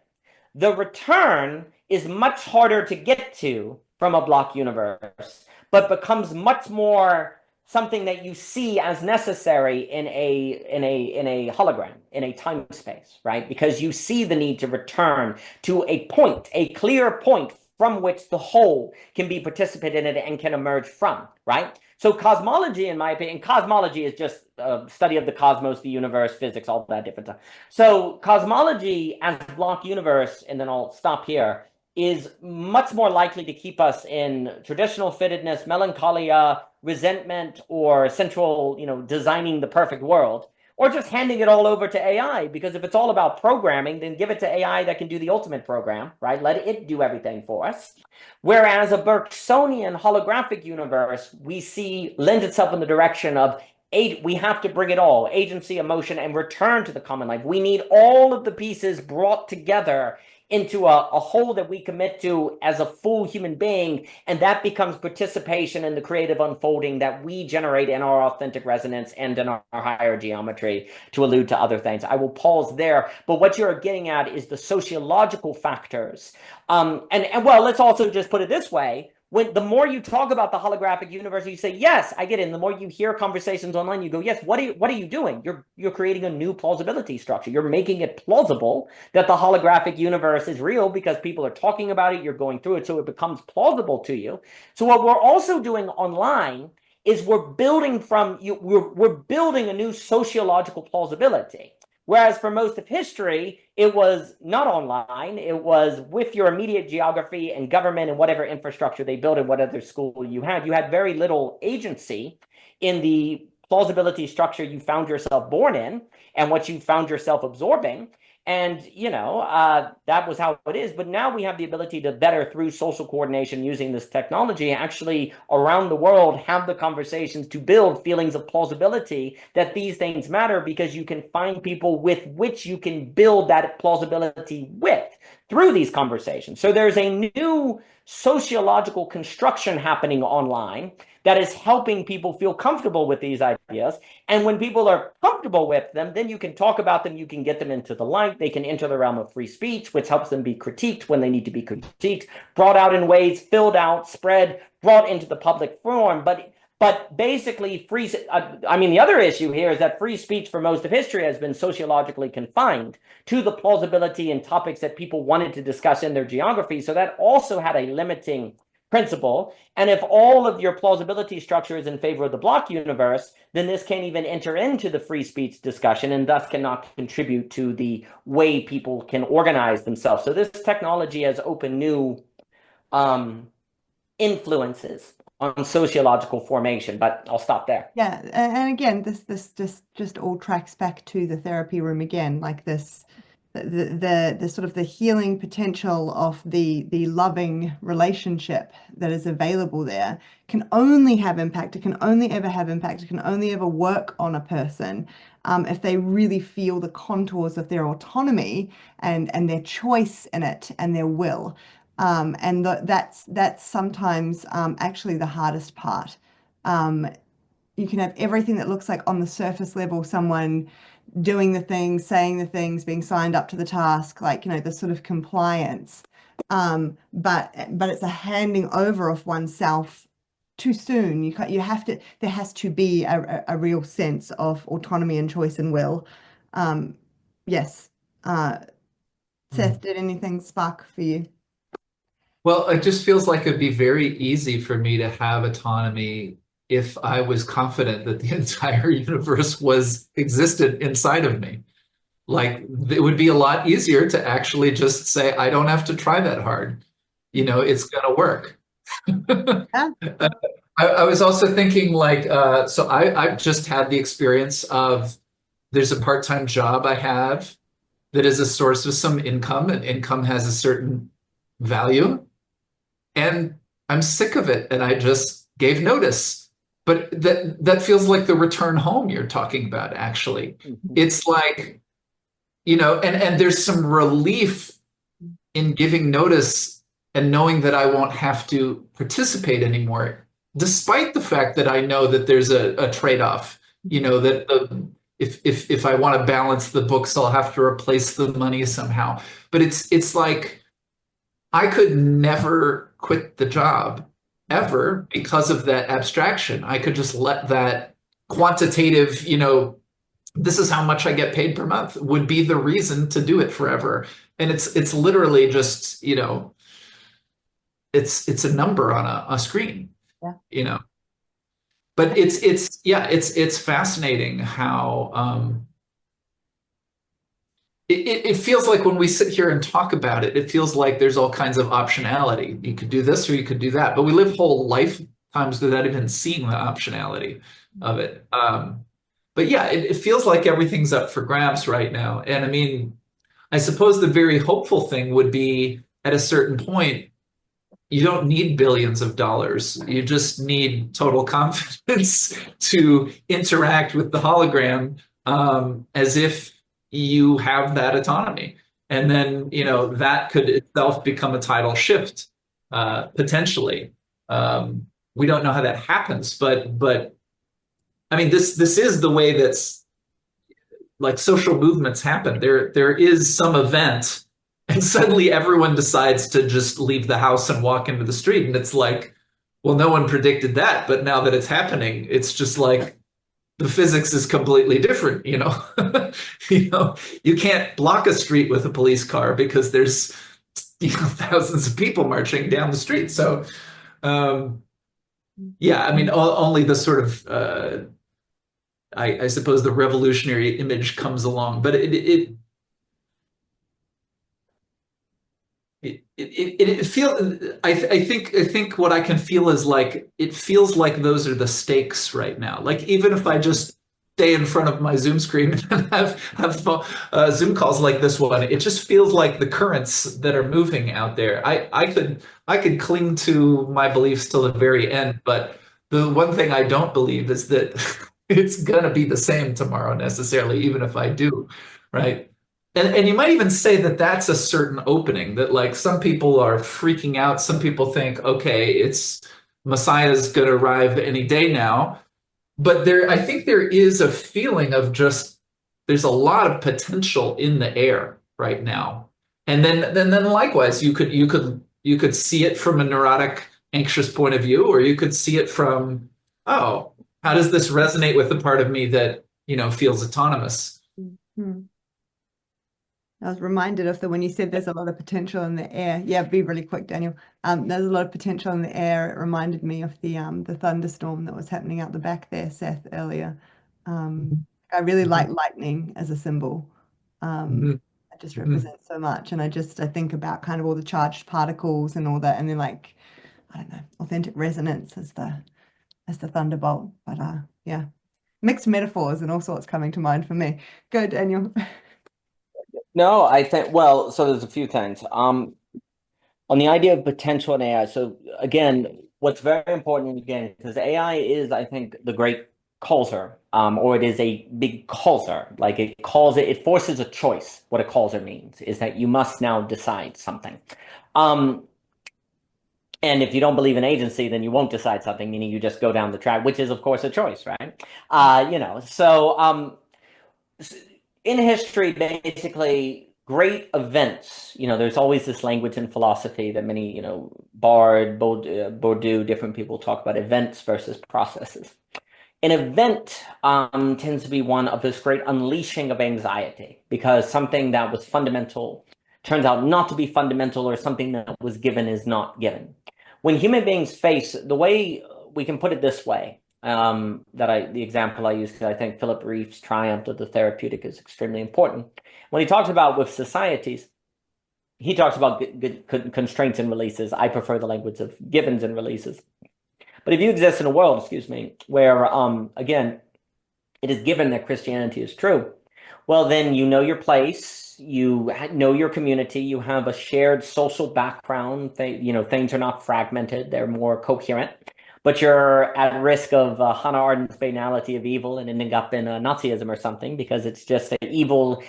S3: The return is much harder to get to from a block universe, but becomes much more something that you see as necessary in a hologram, in a time space, right? Because you see the need to return to a point, a clear point from which the whole can be participated in and can emerge from, right? So cosmology, in my opinion, cosmology is just a study of the cosmos, the universe, physics, all that different stuff. So cosmology as block universe, and then I'll stop here, is much more likely to keep us in traditional fittedness, melancholia, resentment, or central, designing the perfect world, or just handing it all over to AI. Because if it's all about programming, then give it to AI that can do the ultimate program, right? Let it do everything for us. Whereas a Bergsonian holographic universe, we see lends itself in the direction of we have to bring it all, agency, emotion, and return to the common life. We need all of the pieces brought together into a whole that we commit to as a full human being, and that becomes participation in the creative unfolding that we generate in our authentic resonance and in our higher geometry, to allude to other things. I will pause there, but what you're getting at is the sociological factors. And well, let's also just put it this way. The more you talk about the holographic universe, you say, yes, I get it. And the more you hear conversations online, you go, yes, what are you doing? You're creating a new plausibility structure. You're making it plausible that the holographic universe is real because people are talking about it. You're going through it. So it becomes plausible to you. So what we're also doing online is we're building a new sociological plausibility. Whereas for most of history, it was not online. It was with your immediate geography and government and whatever infrastructure they built and whatever school you had. You had very little agency in the plausibility structure you found yourself born in and what you found yourself absorbing. And, that was how it is. But now we have the ability to better, through social coordination using this technology, actually around the world have the conversations to build feelings of plausibility that these things matter, because you can find people with which you can build that plausibility with through these conversations. So there's a new sociological construction happening online that is helping people feel comfortable with these ideas. And when people are comfortable with them, then you can talk about them, you can get them into the light, they can enter the realm of free speech, which helps them be critiqued when they need to be critiqued, brought out in ways, filled out, spread, brought into the public forum. But basically, the other issue here is that free speech for most of history has been sociologically confined to the plausibility and topics that people wanted to discuss in their geography. So that also had a limiting principle. And if all of your plausibility structure is in favor of the block universe, then this can't even enter into the free speech discussion and thus cannot contribute to the way people can organize themselves. So this technology has opened new influences on sociological formation, but I'll stop there.
S2: Yeah, and again, this just all tracks back to the therapy room again, like this, the sort of the healing potential of the loving relationship that is available there can only have impact. It can only ever have impact. It can only ever work on a person if they really feel the contours of their autonomy and their choice in it and their will. And that's sometimes actually the hardest part. You can have everything that looks like on the surface level, someone doing the things, saying the things, being signed up to the task, like, the sort of compliance. But it's a handing over of oneself too soon. There has to be a real sense of autonomy and choice and will. Yes. Seth, did anything spark for you?
S1: Well, it just feels like it'd be very easy for me to have autonomy if I was confident that the entire universe existed inside of me. Like, it would be a lot easier to actually just say, I don't have to try that hard. It's going to work.
S2: Yeah.
S1: I was also thinking like, so I've just had the experience of there's a part-time job I have that is a source of some income, and income has a certain value. And I'm sick of it, and I just gave notice. But that feels like the return home you're talking about, actually.
S3: Mhm.
S1: It's like, and there's some relief in giving notice and knowing that I won't have to participate anymore, despite the fact that I know that there's a trade-off, that if I want to balance the books, I'll have to replace the money somehow. But it's like I could never quit the job ever because of that abstraction. I could just let that quantitative, this is how much I get paid per month would be the reason to do it forever. And it's literally just, it's a number on a screen,
S2: Yeah.
S1: But it's fascinating how it feels like when we sit here and talk about it, it feels like there's all kinds of optionality. You could do this or you could do that, but we live whole lifetimes without even seeing the optionality of it. But yeah, it feels like everything's up for grabs right now. And I mean, I suppose the very hopeful thing would be at a certain point, you don't need billions of dollars. You just need total confidence to interact with the hologram as if you have that autonomy. And then, that could itself become a tidal shift, potentially. We don't know how that happens, but I mean, this is the way that's like social movements happen. There is some event, and suddenly everyone decides to just leave the house and walk into the street, and it's like, well, no one predicted that, but now that it's happening, it's just like the physics is completely different. You can't block a street with a police car because there's thousands of people marching down the street. So yeah, I mean, only the sort of I suppose the revolutionary image comes along, but it feels. I think what I can feel is like it feels like those are the stakes right now. Like even if I just stay in front of my Zoom screen and have Zoom calls like this one, it just feels like the currents that are moving out there. I could cling to my beliefs till the very end, but the one thing I don't believe is that it's gonna be the same tomorrow necessarily, even if I do, right? And you might even say that that's a certain opening, that like some people are freaking out. Some people think, okay, it's Messiah's going to arrive any day now. But I think there is a feeling of just there's a lot of potential in the air right now. And then likewise, you could see it from a neurotic, anxious point of view, or you could see it from, oh, how does this resonate with the part of me that, feels autonomous?
S2: Mhm. I was reminded of when you said there's a lot of potential in the air. Yeah, be really quick, Daniel. There's a lot of potential in the air. It reminded me of the thunderstorm that was happening out the back there, Seth, earlier. I really like lightning as a symbol.
S1: Mhm.
S2: It just
S1: Mhm.
S2: represents so much. And I think about kind of all the charged particles and all that, and then like, I don't know, authentic resonance as the thunderbolt. But yeah, mixed metaphors and all sorts coming to mind for me. Go, Daniel.
S3: No, I think, well, so there's a few things. On the idea of potential in AI, so again, what's very important again, because AI is, I think, the great causer, or it is a big causer. Like it forces a choice. What a causer means is that you must now decide something. Um, and if you don't believe in agency, then you won't decide something, meaning you just go down the track, which is, of course, a choice, right? So in history, basically, great events, there's always this language in philosophy that many, Bard, Bourdieu, different people talk about events versus processes. An event tends to be one of this great unleashing of anxiety because something that was fundamental turns out not to be fundamental, or something that was given is not given. When human beings face, the way we can put it this way, the example I use, because I think Philip Reef's triumph of the therapeutic is extremely important. When he talks about with societies, he talks about good constraints and releases. I prefer the language of givens and releases. But if you exist in a world, excuse me, where, again, it is given that Christianity is true, well, then you know your place, you know your community, you have a shared social background. Things are not fragmented; they're more coherent. But you're at risk of Hannah Arendt's banality of evil and ending up in Nazism or something, because it's just the evil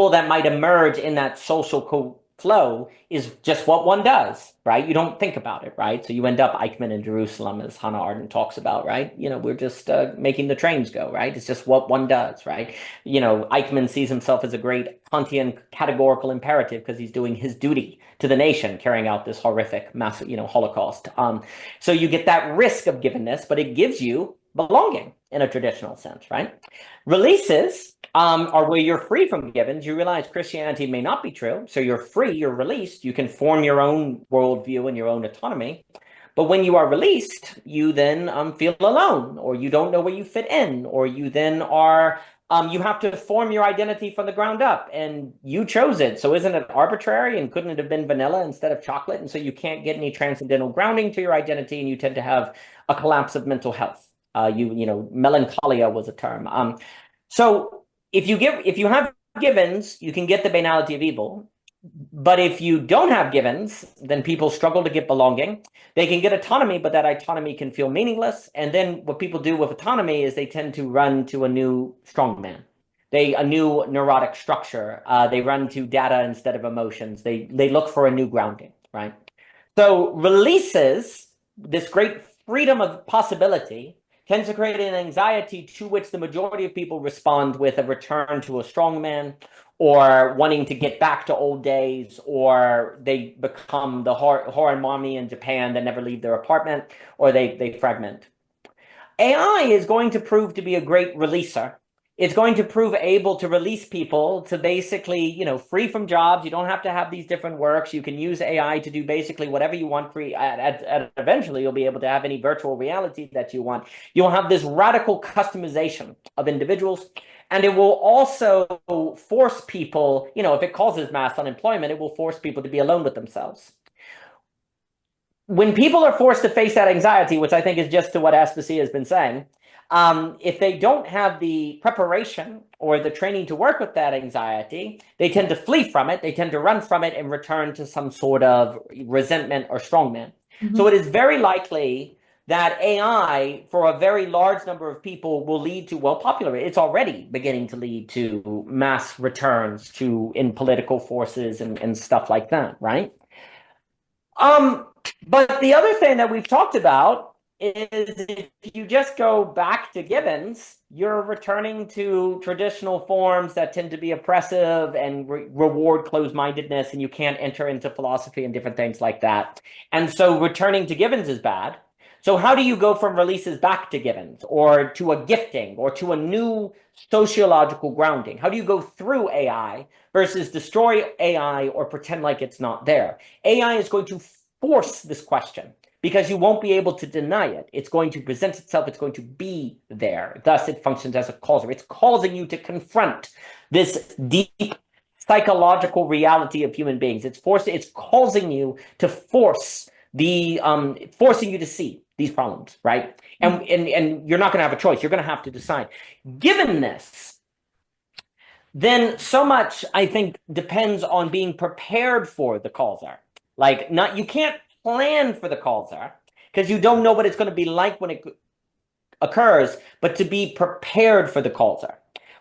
S3: that might emerge in that social flow is just what one does, right? You don't think about it, right? So you end up Eichmann in Jerusalem, as Hannah Arendt talks about, right? We're just making the trains go, right? It's just what one does, right? Eichmann sees himself as a great Kantian categorical imperative because he's doing his duty to the nation, carrying out this horrific massive, Holocaust. So you get that risk of givenness, but it gives you belonging in a traditional sense, right? Releases are where you're free from givens. You realize Christianity may not be true, so you're free, you're released, you can form your own worldview and your own autonomy. But when you are released, you then feel alone, or you don't know where you fit in, or you then are you have to form your identity from the ground up, and you chose it. So isn't it arbitrary, and couldn't it have been vanilla instead of chocolate? And so you can't get any transcendental grounding to your identity, and you tend to have a collapse of mental health. Melancholia was a term. So if you have givens, you can get the banality of evil. But if you don't have givens, then people struggle to get belonging. They can get autonomy, but that autonomy can feel meaningless. And then what people do with autonomy is they tend to run to a new strongman, a new neurotic structure. They run to data instead of emotions. They look for a new grounding, right? So releases, this great freedom of possibility, tends to create an anxiety to which the majority of people respond with a return to a strongman, or wanting to get back to old days, or they become the whore and mommy in Japan that never leave their apartment, or they fragment. AI is going to prove to be a great releaser. It's going to prove able to release people to basically, free from jobs. You don't have to have these different works. You can use AI to do basically whatever you want. Eventually, you'll be able to have any virtual reality that you want. You'll have this radical customization of individuals. And it will also force people, if it causes mass unemployment, it will force people to be alone with themselves. When people are forced to face that anxiety, which I think is just to what Aspasia has been saying, if they don't have the preparation or the training to work with that anxiety, they tend to flee from it, they tend to run from it and return to some sort of resentment or strongman. Mm-hmm. So it is very likely that AI, for a very large number of people, will lead to, popular. It's already beginning to lead to mass returns in political forces and stuff like that, right? But the other thing that we've talked about is if you just go back to givens, you're returning to traditional forms that tend to be oppressive and reward closed-mindedness, and you can't enter into philosophy and different things like that. And so returning to givens is bad. So how do you go from releases back to givens, or to a gifting, or to a new sociological grounding? How do you go through AI versus destroy AI or pretend like it's not there? AI is going to force this question because you won't be able to deny it. It's going to present itself. It's going to be there. Thus, it functions as a causer. It's causing you to confront this deep psychological reality of human beings. It's causing you to forcing you to see these problems, right? And you're not going to have a choice. You're going to have to decide. Given this, then so much, I think, depends on being prepared for the causer. You can't plan for the causer because you don't know what it's going to be like when it occurs, but to be prepared for the causer,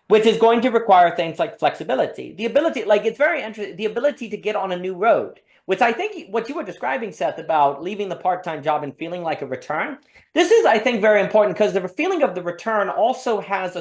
S3: which is going to require things like flexibility, the ability, it's very interesting, the ability to get on a new road, which I think what you were describing, Seth, about leaving the part-time job and feeling like a return. This is, I think, very important because the feeling of the return also has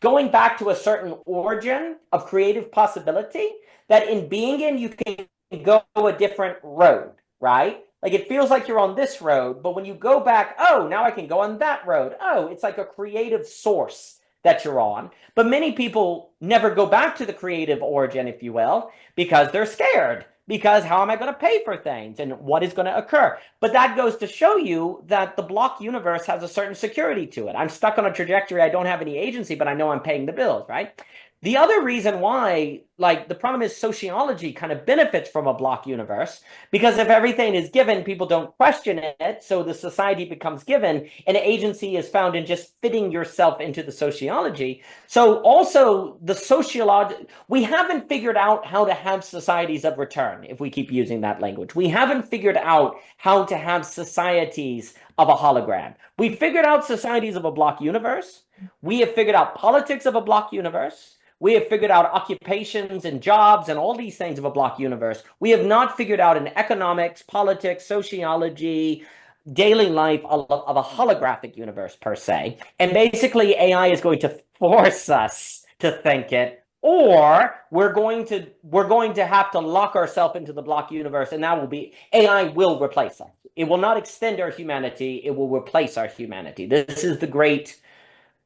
S3: going back to a certain origin of creative possibility that in being in, you can go a different road, right? It feels like you're on this road, but when you go back, now I can go on that road. It's like a creative source that you're on. But many people never go back to the creative origin, if you will, because they're scared. Because how am I going to pay for things and what is going to occur? But that goes to show you that the block universe has a certain security to it. I'm stuck on a trajectory. I don't have any agency, but I know I'm paying the bills, right? The other reason why, like, the problem is sociology kind of benefits from a block universe, because if everything is given, people don't question it. So the society becomes given, and agency is found in just fitting yourself into the sociology. So also the sociology, we haven't figured out how to have societies of return, if we keep using that language. We haven't figured out how to have societies of a hologram. We figured out societies of a block universe. We have figured out politics of a block universe. We have figured out occupations and jobs and all these things of a block universe. We have not figured out in economics, politics, sociology, daily life of a holographic universe per se. And basically, AI is going to force us to think it, or we're going to have to lock ourselves into the block universe, and that will be AI will replace us. It will not extend our humanity, it will replace our humanity. This is the great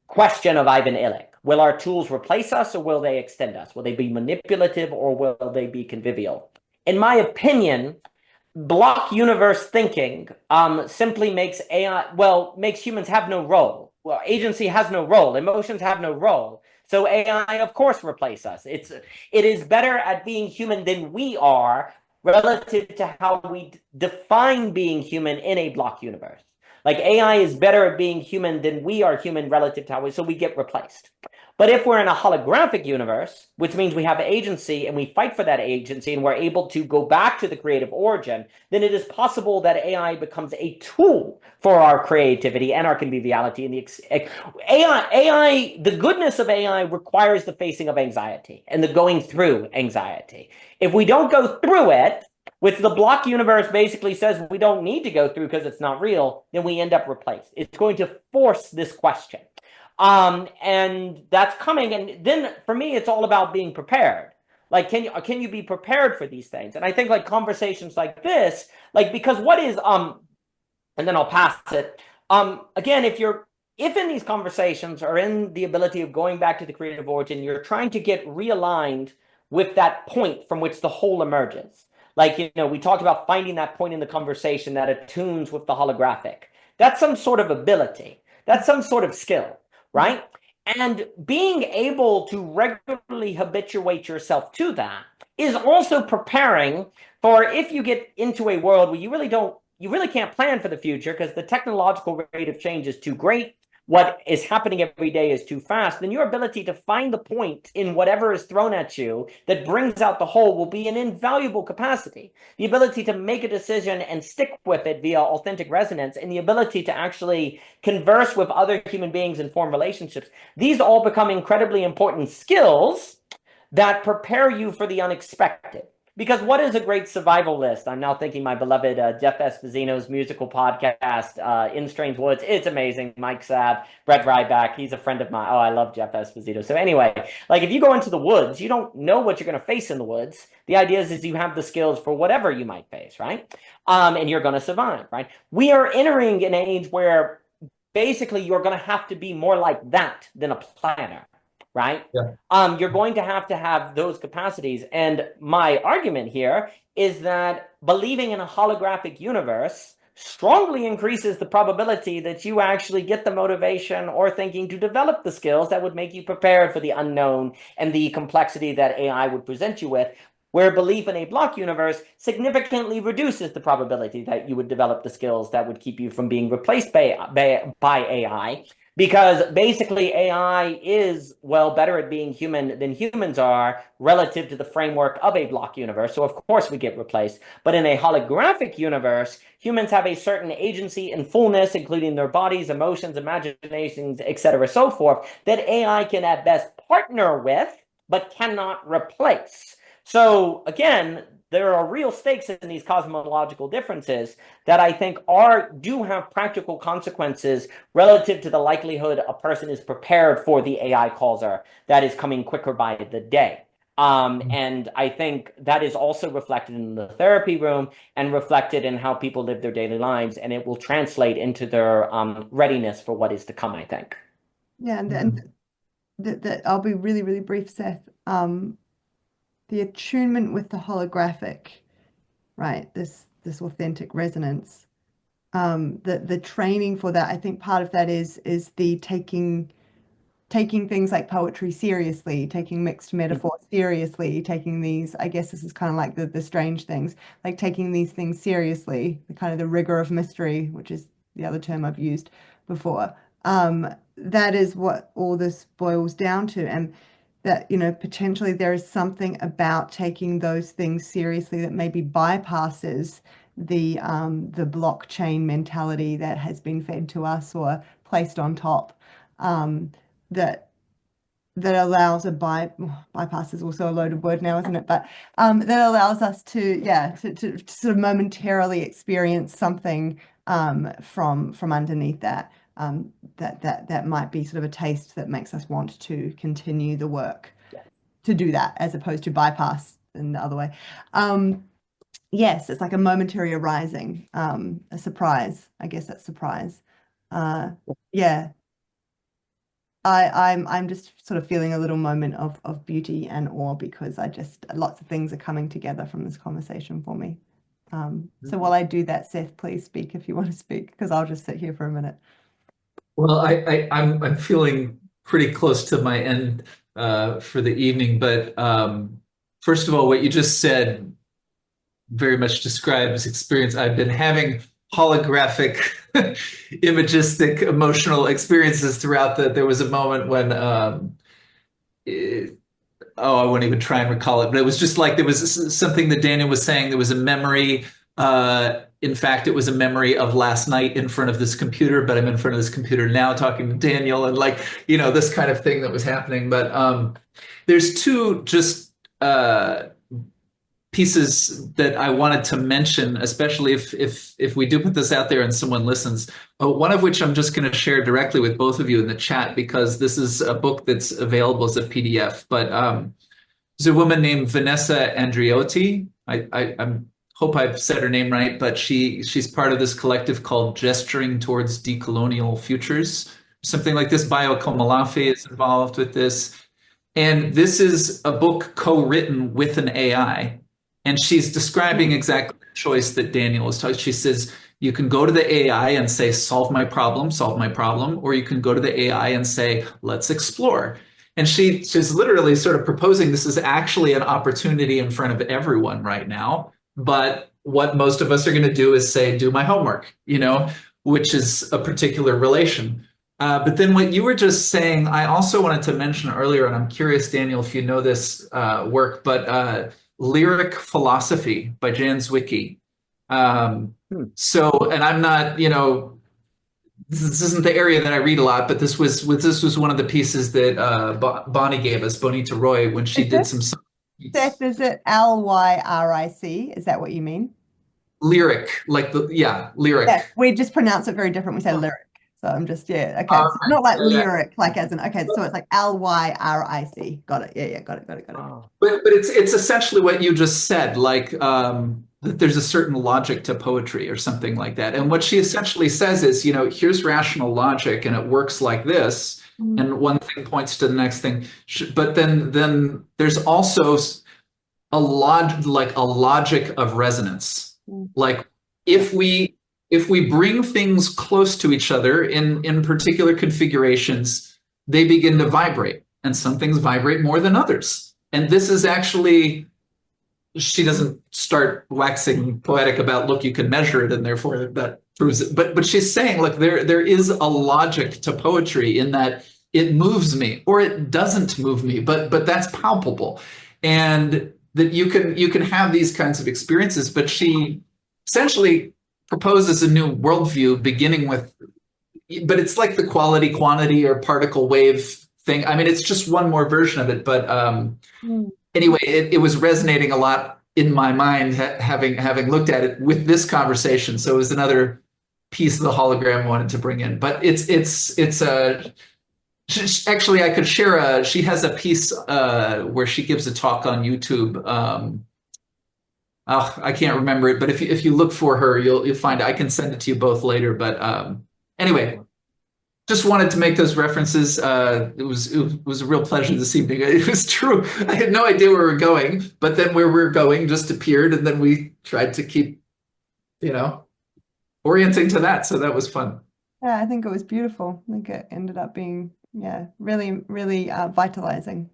S3: question of Ivan Illich. Will our tools replace us, or will they extend us? Will they be manipulative, or will they be convivial? In my opinion, block universe thinking simply makes AI, well, makes humans have no role. Well, agency has no role. Emotions have no role. So AI, of course, replace us. It is better at being human than we are relative to how we define being human in a block universe. Like AI is better at being human than we are human relative to how we, so we get replaced. But if we're in a holographic universe, which means we have agency and we fight for that agency and we're able to go back to the creative origin, then it is possible that AI becomes a tool for our creativity and our conviviality. And the goodness of AI requires the facing of anxiety and the going through anxiety. If we don't go through it, which the block universe basically says we don't need to go through because it's not real, then we end up replaced. It's going to force this question. And that's coming. And then for me, it's all about being prepared. Like, can you be prepared for these things? And I think like conversations like this, like, because what is, and then I'll pass it. Again, if in these conversations or in the ability of going back to the creative origin, you're trying to get realigned with that point from which the whole emerges. Like, we talked about finding that point in the conversation that attunes with the holographic. That's some sort of ability. That's some sort of skill, right? And being able to regularly habituate yourself to that is also preparing for if you get into a world where you really can't plan for the future because the technological rate of change is too great. What is happening every day is too fast, then your ability to find the point in whatever is thrown at you that brings out the whole will be an invaluable capacity. The ability to make a decision and stick with it via authentic resonance, and the ability to actually converse with other human beings and form relationships, these all become incredibly important skills that prepare you for the unexpected. Because what is a great survival list? I'm now thinking my beloved Jeff Esposito's musical podcast, In Strange Woods. It's amazing. Mike Sav, Brett Ryback, he's a friend of mine. Oh, I love Jeff Esposito. So anyway, like if you go into the woods, you don't know what you're going to face in the woods. The idea is you have the skills for whatever you might face, right? And you're going to survive, right? We are entering an age where basically you're going to have to be more like that than a planner, right?
S1: Yeah.
S3: You're going to have those capacities. And my argument here is that believing in a holographic universe strongly increases the probability that you actually get the motivation or thinking to develop the skills that would make you prepared for the unknown and the complexity that AI would present you with, where belief in a block universe significantly reduces the probability that you would develop the skills that would keep you from being replaced by AI. Because basically AI is, well, better at being human than humans are relative to the framework of a block universe. So of course we get replaced. But in a holographic universe, humans have a certain agency and fullness, including their bodies, emotions, imaginations, etc., so forth, that AI can at best partner with, but cannot replace. So again, there are real stakes in these cosmological differences that I think do have practical consequences relative to the likelihood a person is prepared for the AI causer that is coming quicker by the day. And I think that is also reflected in the therapy room and reflected in how people live their daily lives, and it will translate into their readiness for what is to come, I think.
S2: Yeah, and I'll be really, really brief, Seth. The attunement with the holographic, right? This authentic resonance. The training for that, I think part of that is the taking taking things like poetry seriously, taking mixed metaphor seriously, taking these, I guess this is kind of like the strange things, like taking these things seriously, the kind of the rigor of mystery, which is the other term I've used before. That is what all this boils down to. And that, potentially there is something about taking those things seriously that maybe bypasses the blockchain mentality that has been fed to us or placed on top, that that allows bypass is also a loaded word now, isn't it? But that allows us to sort of momentarily experience something from underneath that. That might be sort of a taste that makes us want to continue the work to do that, as opposed to bypass in the other way. Yes, it's like a momentary arising, a surprise. I guess that's surprise. Yeah. I'm just sort of feeling a little moment of beauty and awe, because lots of things are coming together from this conversation for me. So while I do that, Seth, please speak if you want to speak, because I'll just sit here for a minute.
S1: Well, I'm feeling pretty close to my end for the evening, but first of all, what you just said very much describes experience I've been having. Holographic, imagistic, emotional experiences throughout there was a moment when I won't even try and recall it, but it was just like there was something that Daniel was saying. There was a memory. In fact, it was a memory of last night in front of this computer, but I'm in front of this computer now talking to Daniel, and this kind of thing that was happening. But there's two just pieces that I wanted to mention, especially if we do put this out there and someone listens. One of which I'm just going to share directly with both of you in the chat, because this is a book that's available as a PDF. But there's a woman named Vanessa Andreotti. I hope I've said her name right, but she's part of this collective called Gesturing Towards Decolonial Futures, something like this. Bayo Komolafe is involved with this. And this is a book co-written with an AI. And she's describing exactly the choice that Daniel was talking. She says, you can go to the AI and say, solve my problem, or you can go to the AI and say, let's explore. And she's literally sort of proposing this is actually an opportunity in front of everyone right now. But what most of us are going to do is say, do my homework, which is a particular relation. But then what you were just saying, I also wanted to mention earlier, and I'm curious, Daniel, if you know this work, but Lyric Philosophy by Jan Zwicky. So, and I'm not, this isn't the area that I read a lot, but this was one of the pieces that Bonnie gave us, Bonita Roy, when she did some.
S2: Seth, is it Lyric? Is that what you mean?
S1: Lyric, lyric.
S2: Yeah, we just pronounce it very different. We say lyric. So I'm just, okay. So not like lyric, like as in, okay, so it's like Lyric. Got it. Yeah, got it.
S1: But it's essentially what you just said, that there's a certain logic to poetry or something like that. And what she essentially says is, here's rational logic and it works like this. And one thing points to the next thing. But then there's also a logic of resonance. Like if we bring things close to each other in particular configurations, they begin to vibrate, and some things vibrate more than others. And this is actually, she doesn't start waxing poetic about, look, you can measure it, and therefore that proves it. But she's saying, look, there is a logic to poetry in that it moves me or it doesn't move me, but that's palpable. And that you can have these kinds of experiences. But she essentially proposes a new worldview beginning with, but it's like the quality, quantity, or particle wave thing. I mean, it's just one more version of it. But anyway, it was resonating a lot in my mind, having looked at it with this conversation. So it was another piece of the hologram I wanted to bring in. But actually, I could share she has a piece where she gives a talk on YouTube. I can't remember it, but if you look for her, you'll find it. I can send it to you both later. But anyway, just wanted to make those references. It was a real pleasure this evening. It was true. I had no idea where we were going, but then where we were going just appeared, and then we tried to keep, orienting to that. So that was fun.
S2: Yeah, I think it was beautiful. I think it ended up being Yeah, really, really vitalizing.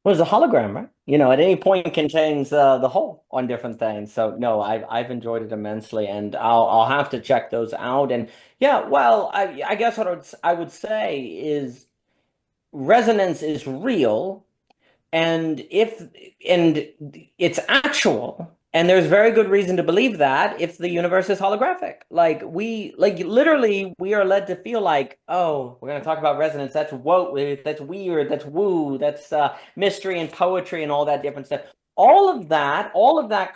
S3: Well, it's a hologram, right? You know, at any point can change the whole on different things. So no, I've enjoyed it immensely, and I'll have to check those out. And yeah, well, I guess what I would say is resonance is real, and if and it's actual, and there's very good reason to believe that if the universe is holographic. Like literally we are led to feel like, oh, we're going to talk about resonance. That's whoa, that's weird, that's woo, that's mystery and poetry and all that different stuff. All of that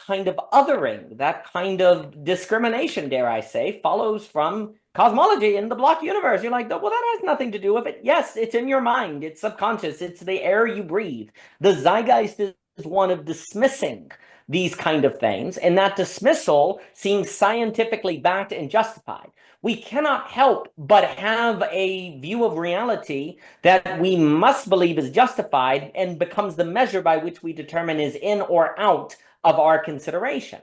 S3: kind of othering, that kind of discrimination, dare I say, follows from cosmology in the block universe. You're like, well, that has nothing to do with it. Yes, it's in your mind, it's subconscious, it's the air you breathe. The zeitgeist is one of dismissing these kind of things, and that dismissal seems scientifically backed and justified. We cannot help but have a view of reality that we must believe is justified and becomes the measure by which we determine is in or out of our consideration.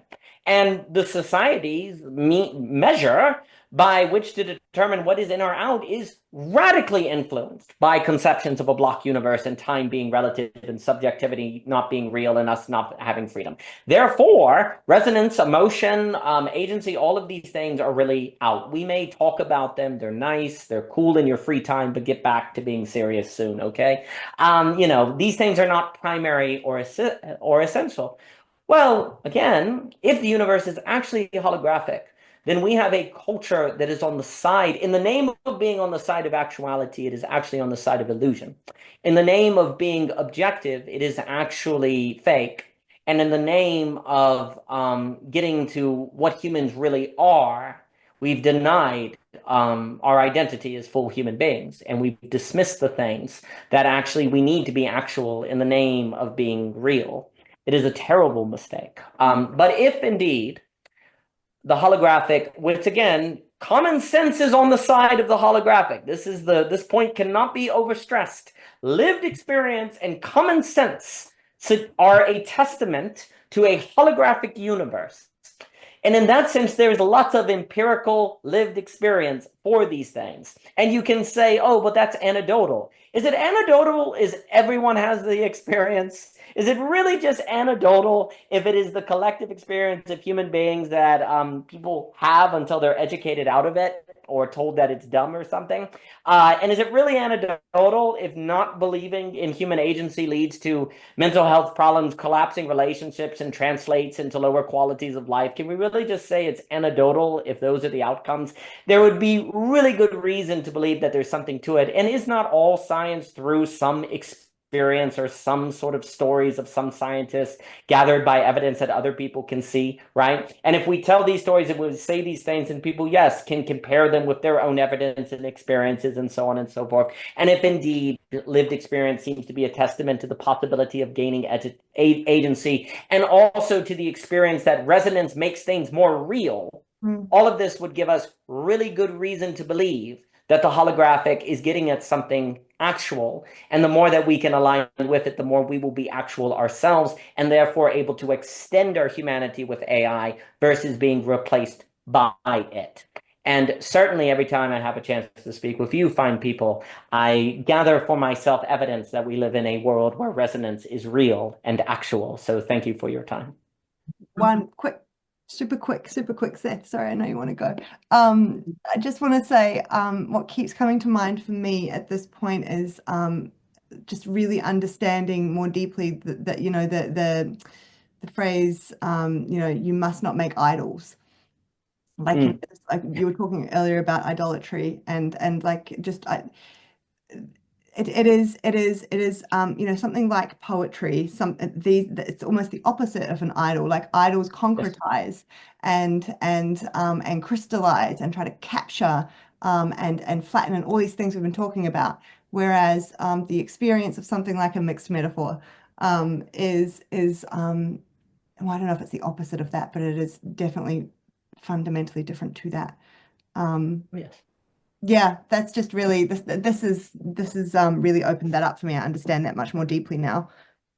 S3: And the society's measure by which to determine what is in or out is radically influenced by conceptions of a block universe and time being relative and subjectivity not being real and us not having freedom. Therefore, resonance, emotion, agency, all of these things are really out. We may talk about them. They're nice. They're cool in your free time, but get back to being serious soon, okay? You know, these things are not primary or essential. Well, again, if the universe is actually holographic, then we have a culture that is on the side, in the name of being on the side of actuality, it is actually on the side of illusion. In the name of being objective, it is actually fake. And in the name of getting to what humans really are, we've denied our identity as full human beings, and we've dismissed the things that actually we need to be actual in the name of being real. It is a terrible mistake. But if indeed the holographic, which again, common sense is on the side of the holographic. This point cannot be overstressed. Lived experience and common sense are a testament to a holographic universe. And in that sense, there's lots of empirical lived experience for these things. And you can say, oh, but that's anecdotal. Is it anecdotal? Is everyone has the experience? Is it really just anecdotal if it is the collective experience of human beings that people have until they're educated out of it or told that it's dumb or something? And is it really anecdotal if not believing in human agency leads to mental health problems, collapsing relationships, and translates into lower qualities of life? Can we really just say it's anecdotal if those are the outcomes? There would be really good reason to believe that there's something to it. And is not all science through some experience or some sort of stories of some scientists gathered by evidence that other people can see, right? And if we tell these stories and we say these things, and people, yes, can compare them with their own evidence and experiences and so on and so forth. And if indeed lived experience seems to be a testament to the possibility of gaining agency, and also to the experience that resonance makes things more real, all of this would give us really good reason to believe that the holographic is getting at something actual. And the more that we can align with it, the more we will be actual ourselves, and therefore able to extend our humanity with AI versus being replaced by it. And certainly every time I have a chance to speak with you, fine people, I gather for myself evidence that we live in a world where resonance is real and actual. So thank you for your time.
S2: One quick, super quick, Seth. Sorry, I know you want to go. I just want to say what keeps coming to mind for me at this point is just really understanding more deeply that you know the phrase you know, you must not make idols. Like like you were talking earlier about idolatry and like just it is you know, something like poetry, it's almost the opposite of an idol. Like idols concretize and crystallize and try to capture and flatten and all these things we've been talking about. Whereas the experience of something like a mixed metaphor is well, I don't know if it's the opposite of that, but it is definitely fundamentally different to that.
S3: Yes.
S2: Yeah, that's just really this is really opened that up for me. I understand that much more deeply now.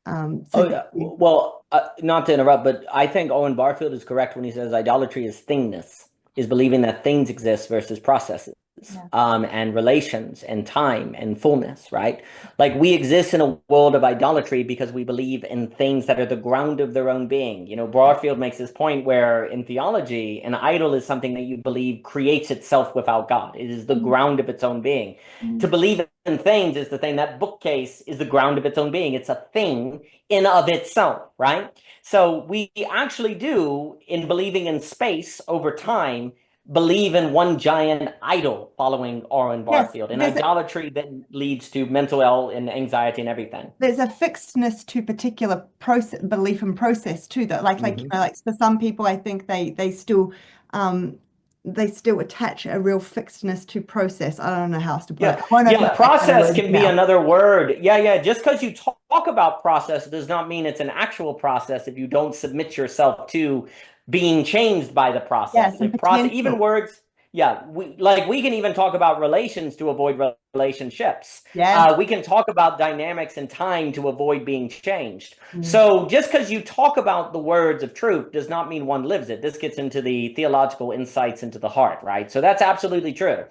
S2: So
S3: yeah. Well, not to interrupt, but I think Owen Barfield is correct when he says idolatry is thingness. is believing that things exist versus processes.
S2: Yeah.
S3: And relations and time and fullness, right? Like we exist in a world of idolatry because we believe in things that are the ground of their own being. You know, Broadfield makes this point where in theology, an idol is something that you believe creates itself without God. It is the ground of its own being. To believe in things is the thing. That bookcase is the ground of its own being. It's a thing in of itself, right? So we actually do, in believing in space over time, believe in one giant idol, following Oren Barfield, and idolatry that leads to mental health and anxiety and everything.
S2: There's a fixedness to particular process, belief and process too. That like you know, like for some people, I think they still attach a real fixedness to process. I don't know how else to put it.
S3: Yeah, process can be another word. Yeah. Just because you talk about process does not mean it's an actual process if you don't submit yourself to being changed by the process.
S2: Yes,
S3: even words, we can even talk about relations to avoid relationships.
S2: Yes.
S3: We can talk about dynamics and time to avoid being changed. So just because you talk about the words of truth does not mean one lives it. This gets into the theological insights into the heart, right? So that's absolutely true.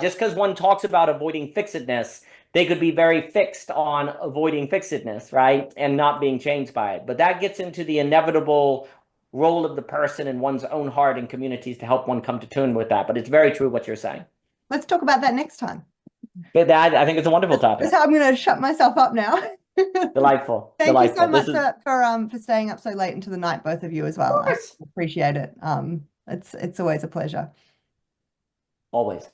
S3: Just because one talks about avoiding fixedness, they could be very fixed on avoiding fixedness, right? And not being changed by it. But that gets into the inevitable role of the person in one's own heart and communities to help one come to tune with that. But it's very true what you're saying.
S2: Let's talk about that next time.
S3: But that, I think it's a wonderful topic.
S2: That's how I'm going to shut myself up now.
S3: Delightful.
S2: Thank you so much for staying up so late into the night, both of you as well. I appreciate it. It's always a pleasure.
S3: Always.